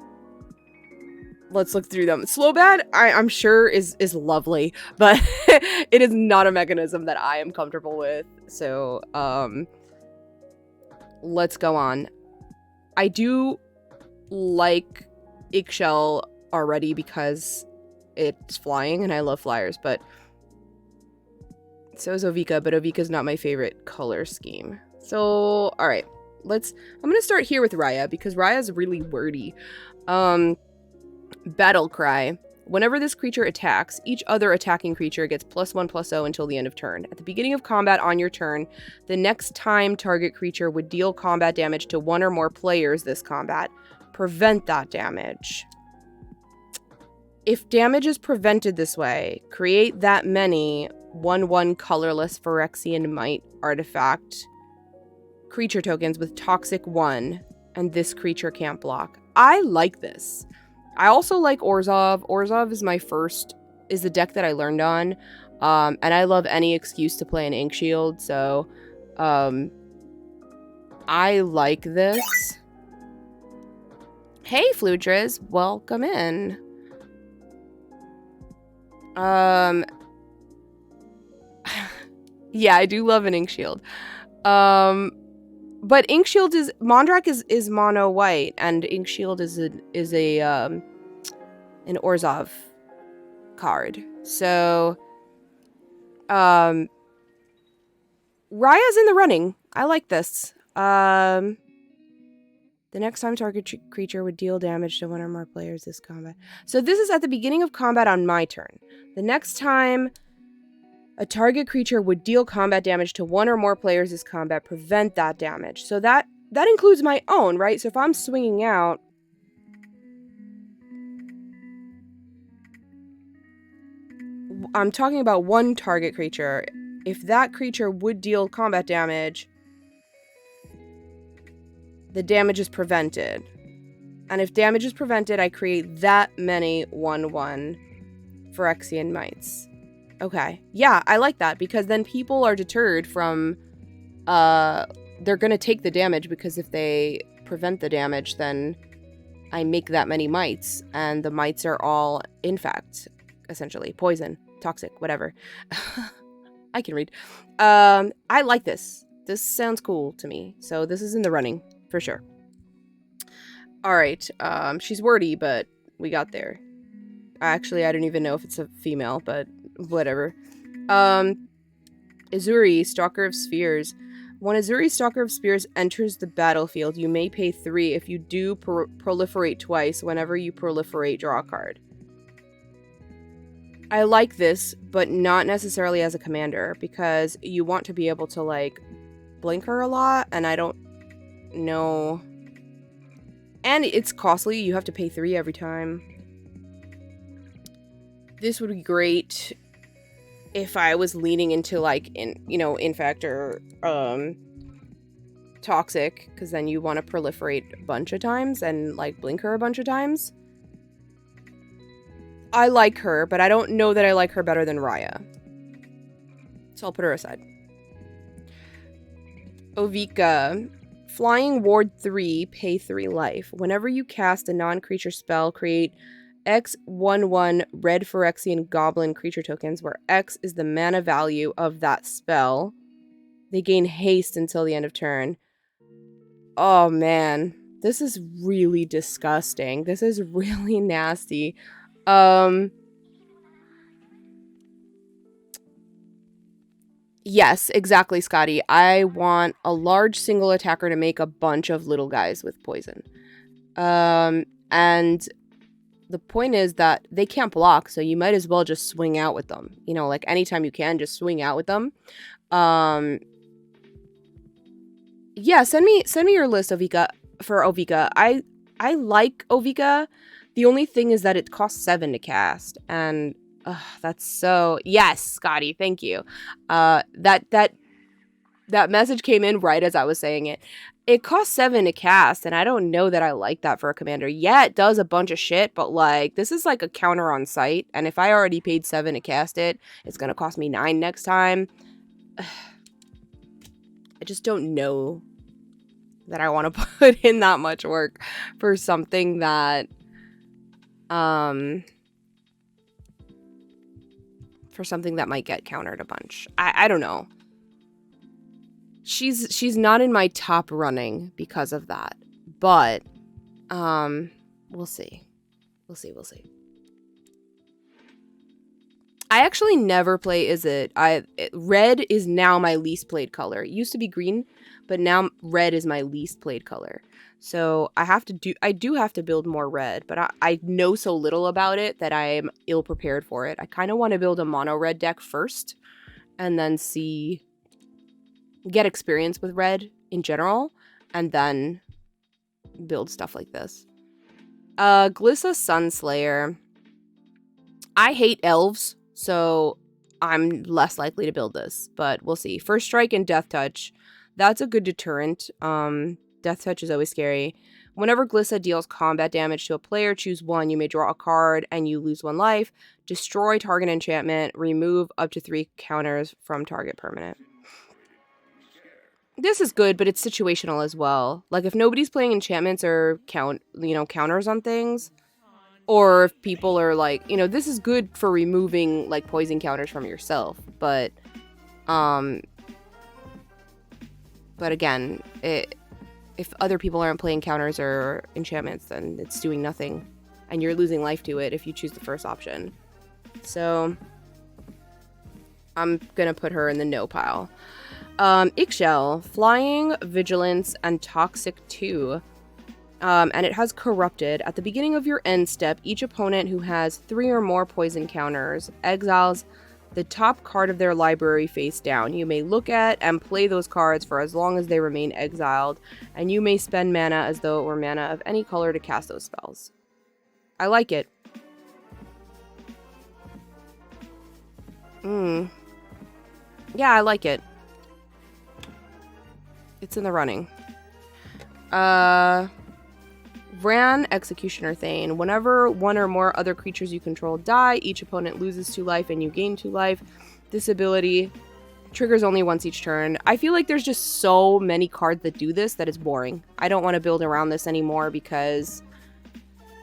let's look through them. Slowbad, I'm sure is lovely, but it is not a mechanism that I am comfortable with. So, let's go on. I do like Ixchel already because it's flying and I love flyers, but so is Ovika, but Ovika's not my favorite color scheme. So, all right, I'm going to start here with Raya because Raya's really wordy. Battle Cry. Whenever this creature attacks, each other attacking creature gets +1/+0 until the end of turn. At the beginning of combat on your turn, the next time target creature would deal combat damage to one or more players this combat, prevent that damage. If damage is prevented this way, create that many 1/1 colorless Phyrexian Might artifact creature tokens with Toxic 1, and this creature can't block. I like this. I also like Orzhov. Orzhov is the deck that I learned on. And I love any excuse to play an Ink Shield, so I like this. Hey, Flutriz, welcome in. Yeah, I do love an Ink Shield. But Ink Shield Mondrak is mono white, and Ink Shield is an Orzhov card. So, Raya's in the running. I like this. The next time target creature would deal damage to one or more players this combat. So this is at the beginning of combat on my turn. The next time a target creature would deal combat damage to one or more players this combat, prevent that damage. So that includes my own, right? So if I'm swinging out, I'm talking about one target creature. If that creature would deal combat damage, the damage is prevented. And if damage is prevented, I create that many 1/1 Phyrexian Mites. Okay. Yeah, I like that because then people are deterred from they're going to take the damage, because if they prevent the damage, then I make that many mites, and the mites are all infect, essentially. Poison, toxic, whatever. I can read. I like this. This sounds cool to me. So this is in the running, for sure. Alright, she's wordy, but we got there. Actually, I don't even know if it's a female, but whatever. Azuri, Stalker of Spheres. When Azuri, Stalker of Spheres enters the battlefield, you may pay 3. If you do, proliferate twice. Whenever you proliferate, draw a card. I like this, but not necessarily as a commander, because you want to be able to, like, blink her a lot, and I don't know. And it's costly. You have to pay 3 every time. This would be great if I was leaning into, like, infect or toxic, because then you want to proliferate a bunch of times and, like, blink her a bunch of times. I like her, but I don't know that I like her better than Raya. So I'll put her aside. Ovika. Flying Ward 3, pay 3 life. Whenever you cast a non-creature spell, create X 1/1 red Phyrexian goblin creature tokens, where X is the mana value of that spell. They gain haste until the end of turn. Oh man, this is really disgusting. This is really nasty. Yes, exactly, Scotty. I want a large single attacker to make a bunch of little guys with poison. And the point is that they can't block, so you might as well just swing out with them. You know, like, anytime you can, just swing out with them. Yeah, send me your list, Ovika, for Ovika. I like Ovika. The only thing is that it costs 7 to cast, and that's so... Yes, Scotty, thank you. That message came in right as I was saying it. It costs 7 to cast, and I don't know that I like that for a commander. Yeah, it does a bunch of shit, but, like, this is like a counter on sight, and if I already paid 7 to cast it, it's gonna cost me 9 next time. I just don't know that I want to put in that much work for something that, might get countered a bunch. I don't know. She's not in my top running because of that. But we'll see. We'll see. I actually never play red is now my least played color. It used to be green, but now red is my least played color. So I do have to build more red, but I know so little about it that I'm ill prepared for it. I kind of want to build a mono red deck first and then get experience with red in general, and then build stuff like this. Glissa Sunslayer. I hate elves, so I'm less likely to build this, but we'll see. First Strike and Death Touch. That's a good deterrent. Death Touch is always scary. Whenever Glissa deals combat damage to a player, choose 1. You may draw a card and you lose 1 life. Destroy target enchantment. Remove up to 3 counters from target permanent. This is good, but it's situational as well. Like, if nobody's playing enchantments or counters on things, or if people are like, this is good for removing, like, poison counters from yourself. But again, if other people aren't playing counters or enchantments, then it's doing nothing, and you're losing life to it if you choose the first option. So I'm gonna put her in the no pile. Ixchel, Flying, Vigilance, and Toxic 2. And it has Corrupted. At the beginning of your end step, each opponent who has 3 or more poison counters exiles the top card of their library face down. You may look at and play those cards for as long as they remain exiled, and you may spend mana as though it were mana of any color to cast those spells. I like it. Yeah, I like it. It's in the running. Vran, Executioner Thane. Whenever 1 or more other creatures you control die, each opponent loses 2 life and you gain 2 life. This ability Triggers only once each turn. I feel like there's just so many cards that do this that it's boring. I don't want to build around this anymore because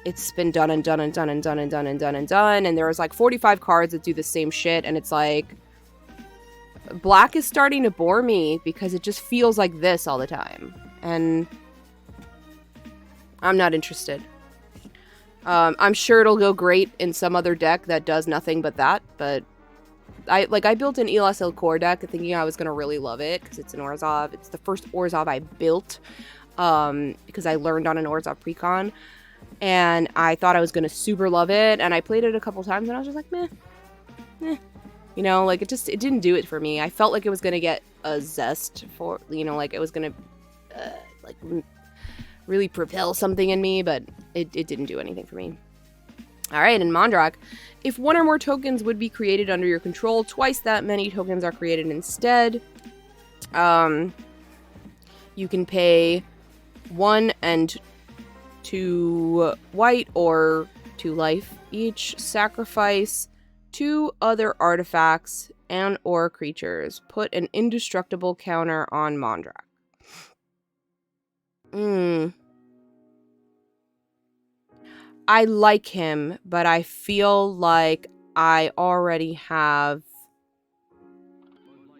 it's been done and done and done and done and done and done and done. And there's like 45 cards that do the same shit. And it's like, black is starting to bore me because it just feels like this all the time. And I'm not interested. I'm sure it'll go great in some other deck that does nothing but that, but I built an ELSL core deck thinking I was going to really love it because it's an Orzhov. It's the first Orzhov I built because I learned on an Orzhov precon, and I thought I was going to super love it, and I played it a couple times, and I was just like, meh. You know, like, it didn't do it for me. I felt like it was going to get a zest for, you know, like, it was going to, really propel something in me, but it didn't do anything for me. Alright, in Mondrak, if one or more tokens would be created under your control, twice that many tokens are created instead. You can pay 1 and 2 white or 2 life each, sacrifice 2 other artifacts and or creatures. Put an indestructible counter on Mondrak. I like him, but I feel like I already have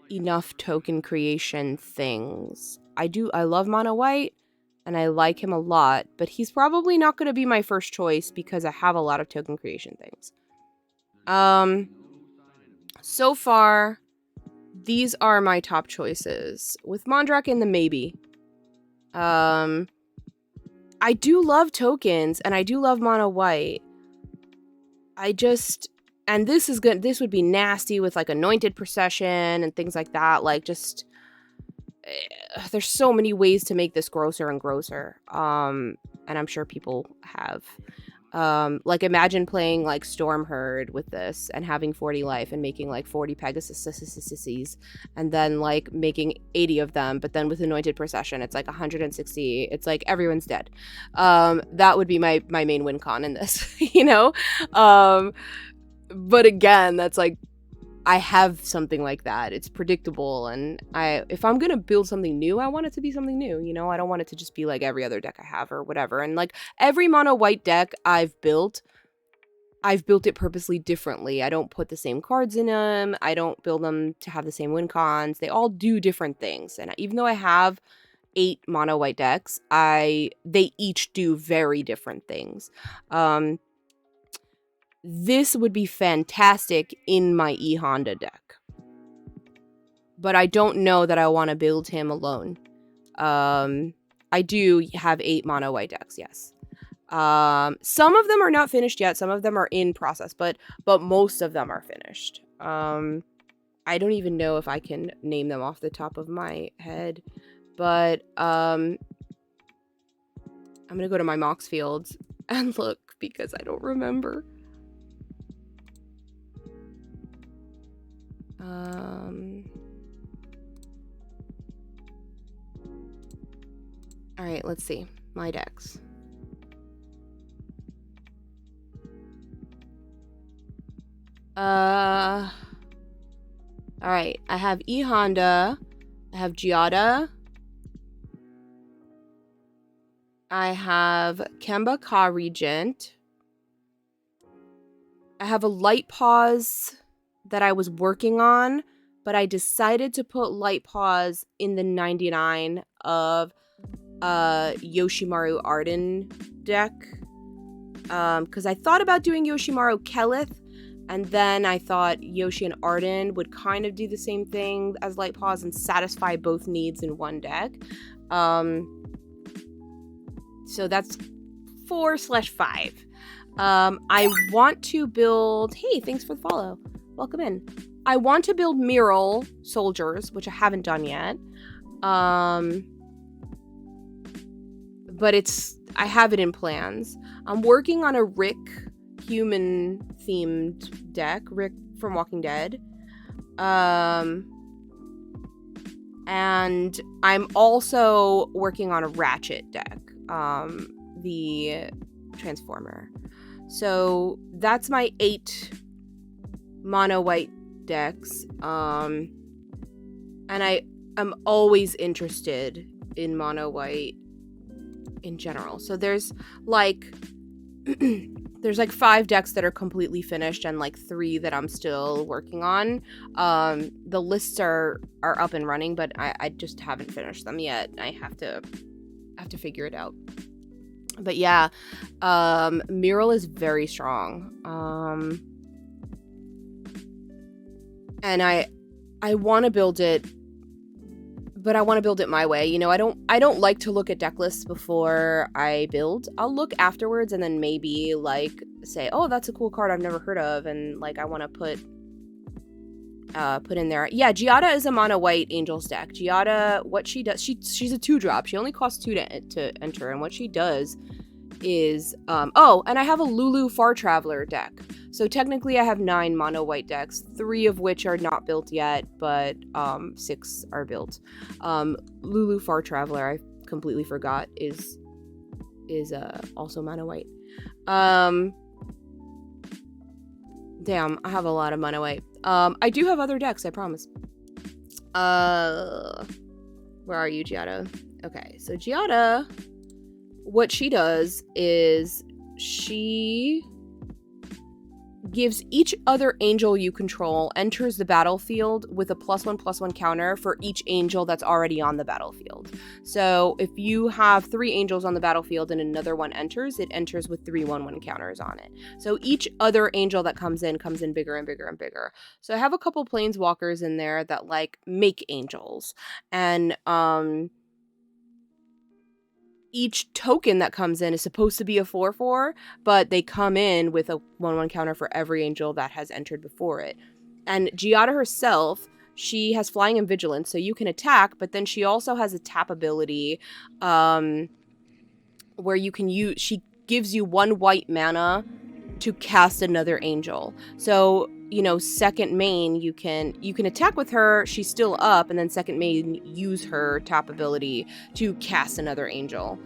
enough token creation things. I love mono white, and I like him a lot, but he's probably not going to be my first choice because I have a lot of token creation things. So far, these are my top choices. With Mondrak in the maybe. I do love tokens, and I do love mono white. And this is good. This would be nasty with like anointed procession and things like that. Like, just there's so many ways to make this grosser and grosser. And I'm sure people have. Like, imagine playing like Stormherd with this and having 40 life and making like 40 Pegasus and then like making 80 of them, but then with Anointed Procession it's like 160. It's like everyone's dead. That would be my main win con in this, you know? But again, that's like, I have something like that. It's predictable, and if I'm gonna build something new, I want it to be something new, you know? I don't want it to just be like every other deck I have or whatever. And like every mono white deck I've built it purposely differently. I don't put the same cards in them. I don't build them to have the same win cons. They all do different things. And even though I have 8 mono white decks, they each do very different things. This would be fantastic in my E-Honda deck. But I don't know that I want to build him alone. I do have 8 mono white decks, yes. Some of them are not finished yet. Some of them are in process, but most of them are finished. I don't even know if I can name them off the top of my head. But I'm going to go to my Mox Fields and look because I don't remember. All right, let's see. My decks. All right, I have E-Honda. I have Giada. I have Kemba Ka Regent. I have a Light Pause that I was working on, but I decided to put Light Pause in the 99 of Yoshimaru Arden deck. Because I thought about doing Yoshimaru Kelith, and then I thought Yoshi and Arden would kind of do the same thing as Light Pause and satisfy both needs in one deck. So that's 4/5. I want to build... Hey, thanks for the follow. Welcome in. I want to build Mural Soldiers, which I haven't done yet. But I have it in plans. I'm working on a Rick human-themed deck. Rick from Walking Dead. And I'm also working on a Ratchet deck. The Transformer. So that's my 8 mono white decks. And I'm always interested in mono white in general. So there's like there's like 5 decks that are completely finished and like 3 that I'm still working on. The lists are up and running, but I just haven't finished them yet. I have to figure it out. But yeah, Mural is very strong. And I want to build it, but I want to build it my way. You know, I don't like to look at deck lists before I build. I'll look afterwards and then maybe like say, oh, that's a cool card I've never heard of, and like I want to put in there. Yeah, Giada is a mono white Angels deck. Giada, what she does, she's a 2-drop. She only costs 2 to enter, and what she does is oh, and I have a Lulu Far Traveler deck. So technically I have 9 mono white decks, 3 of which are not built yet, but 6 are built. Lulu Far Traveler, I completely forgot, is also mono white. Damn, I have a lot of mono white. I do have other decks, I promise. Where are you, Giada? Okay, so Giada, what she does is she gives each other angel you control enters the battlefield with a +1/+1 counter for each angel that's already on the battlefield. So if you have 3 angels on the battlefield and another one enters, it enters with 3/1/1 counters on it. So each other angel that comes in bigger and bigger and bigger. So I have a couple planeswalkers in there that like make angels, and each token that comes in is supposed to be a 4/4, but they come in with a 1/1 counter for every angel that has entered before it. And Giada herself, she has flying and vigilance, so you can attack, but then she also has a tap ability where you can use, she gives you 1 white mana to cast another angel. So, you know, second main, you can attack with her, she's still up, and then second main, use her tap ability to cast another angel,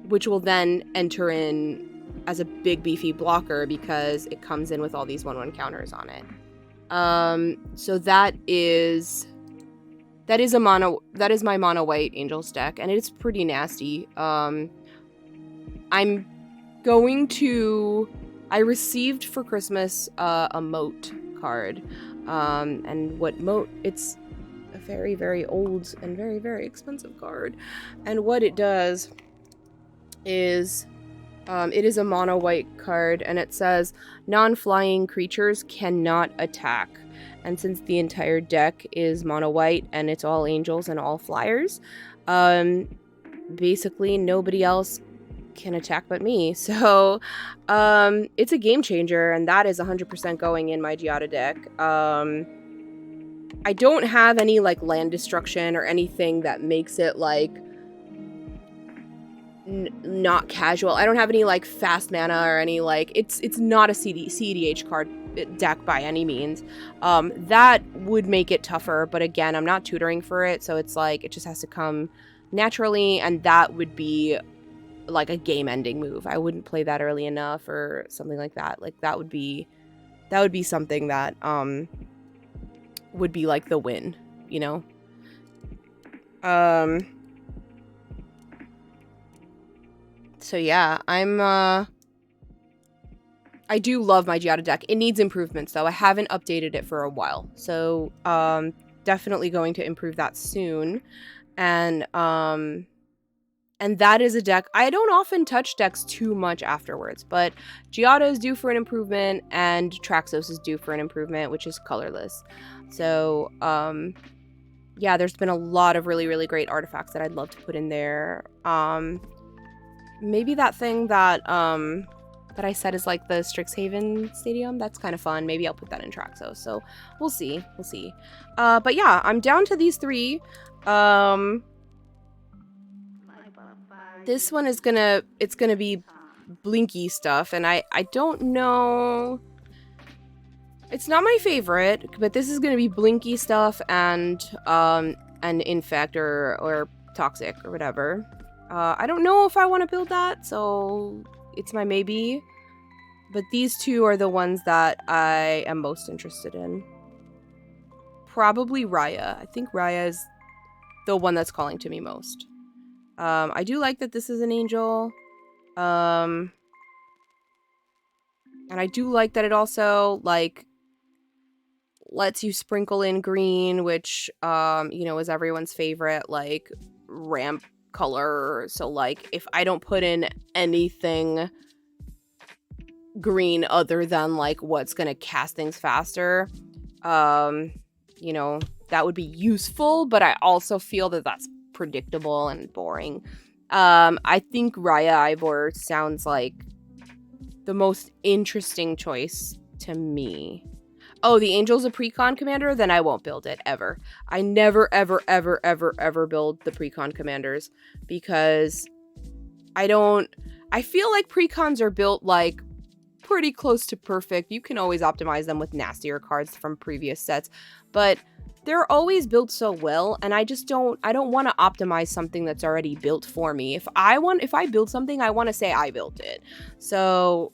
which will then enter in as a big beefy blocker because it comes in with all these 1/1 counters on it. So that is my mono white Angels deck, and it's pretty nasty. I received for Christmas a moat card, and what moat, it's a very, very old and very, very expensive card, and what it does is it is a mono white card, and it says non-flying creatures cannot attack. And since the entire deck is mono white and it's all angels and all flyers, basically nobody else can attack but me. So it's a game changer, and that is 100% going in my Giada deck. I don't have any like land destruction or anything that makes it like not casual. I don't have any like fast mana or any like it's not a CEDH card deck by any means. That would make it tougher, but again, I'm not tutoring for it, so it's like it just has to come naturally, and that would be like a game-ending move. I wouldn't play that early enough or something like that. Like that would be something that would be like the win, you know? So yeah, I do love my Giada deck. It needs improvements though. I haven't updated it for a while. So definitely going to improve that soon. And that is a deck. I don't often touch decks too much afterwards, but Giada is due for an improvement, and Traxos is due for an improvement, which is colorless. So, yeah, there's been a lot of really, really great artifacts that I'd love to put in there. Maybe that thing that I said is like the Strixhaven Stadium. That's kind of fun. Maybe I'll put that in Traxos. So we'll see. But yeah, I'm down to these 3. This one is gonna be blinky stuff, and I don't know. It's not my favorite, but this is gonna be blinky stuff and infect or toxic or whatever. I don't know if I want to build that, so it's my maybe. But these 2 are the ones that I am most interested in. probably Raya. I think Raya is the one that's calling to me most. I do like that this is an angel. And I do like that it also, like, lets you sprinkle in green, which, you know, is everyone's favorite, like, ramp color. So, like, if I don't put in anything green other than, like, what's gonna cast things faster, you know, that would be useful, but I also feel that that's predictable and boring. I think Raya Ivor sounds like the most interesting choice to me. Oh, the Angel's a Precon commander? Then I won't build it, ever. I never, ever, ever, ever, ever build the Precon commanders, because I feel like Precons are built, like, pretty close to perfect. You can always optimize them with nastier cards from previous sets, but they're always built so well, and I don't want to optimize something that's already built for me. If I build something, I want to say I built it. So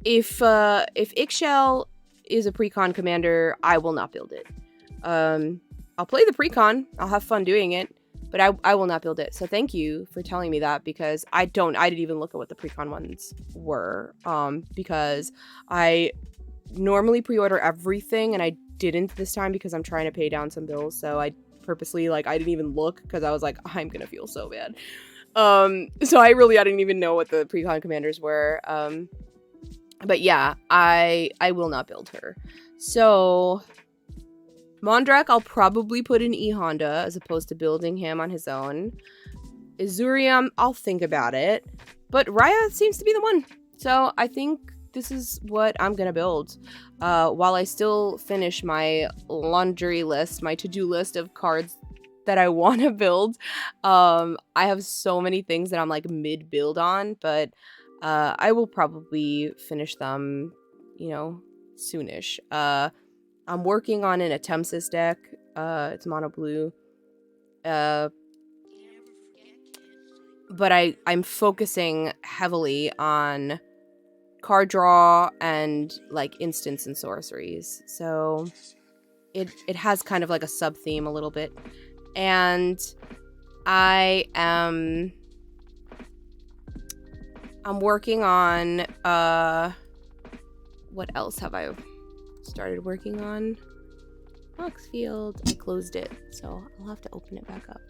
if Ixchel is a Precon commander, I will not build it. I'll play the Precon. I'll have fun doing it, but I will not build it. So thank you for telling me that, because I didn't even look at what the Precon ones were, because I normally pre-order everything, and I didn't this time because I'm trying to pay down some bills. So I purposely, like, I didn't even look, because I was like, I'm gonna feel so bad. So I didn't even know what the Precon commanders were. But yeah, I will not build her. So Mondrak, I'll probably put in E-Honda as opposed to building him on his own. Azurium, I'll think about it. But Raya seems to be the one. So I think this is what I'm gonna build. While I still finish my laundry list, my to-do list of cards that I want to build. I have so many things that I'm, like, mid-build on, but I will probably finish them, you know, soonish. I'm working on an Atemsis deck. It's mono blue. But I'm focusing heavily on card draw and, like, instants and sorceries. So it has kind of like a sub theme a little bit. And I'm working on what else have I started working on? Foxfield. I closed it, so I'll have to open it back up.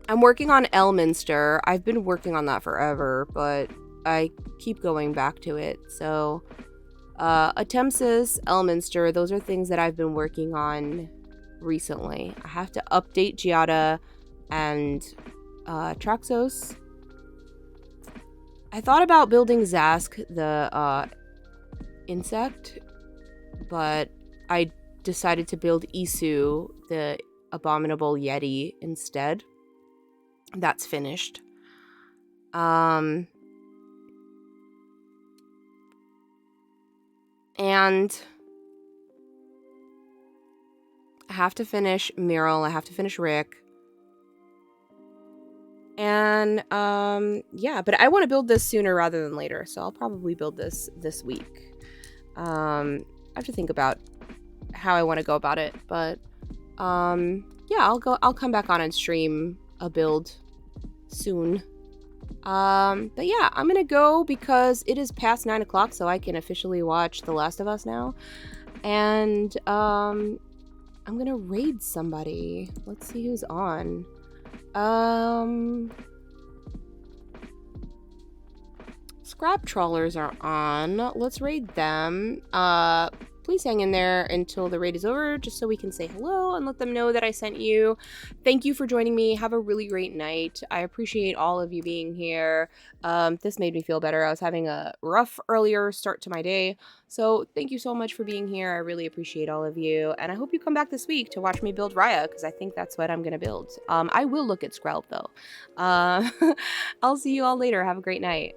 I'm working on Elminster. I've been working on that forever, but I keep going back to it. So Atemsis, Elminster, those are things that I've been working on recently. I have to update Giada and Traxos. I thought about building Zask, the insect, but I decided to build Isu, the abominable Yeti, instead. That's finished. And I have to finish Mural. I have to finish Rick. And yeah, but I want to build this sooner rather than later, so I'll probably build this week. I have to think about how I want to go about it, but yeah, I'll come back on and stream a build soon. But yeah, I'm gonna go because it is past 9 o'clock, so I can officially watch The Last of Us now. And I'm gonna raid somebody. Let's see who's on. Scrap trawlers are on. Let's raid them. Please hang in there until the raid is over, just so we can say hello and let them know that I sent you. Thank you for joining me. Have a really great night. I appreciate all of you being here. This made me feel better. I was having a rough earlier start to my day. So thank you so much for being here. I really appreciate all of you. And I hope you come back this week to watch me build Raya, because I think that's what I'm going to build. I will look at Skrelv, though. I'll see you all later. Have a great night.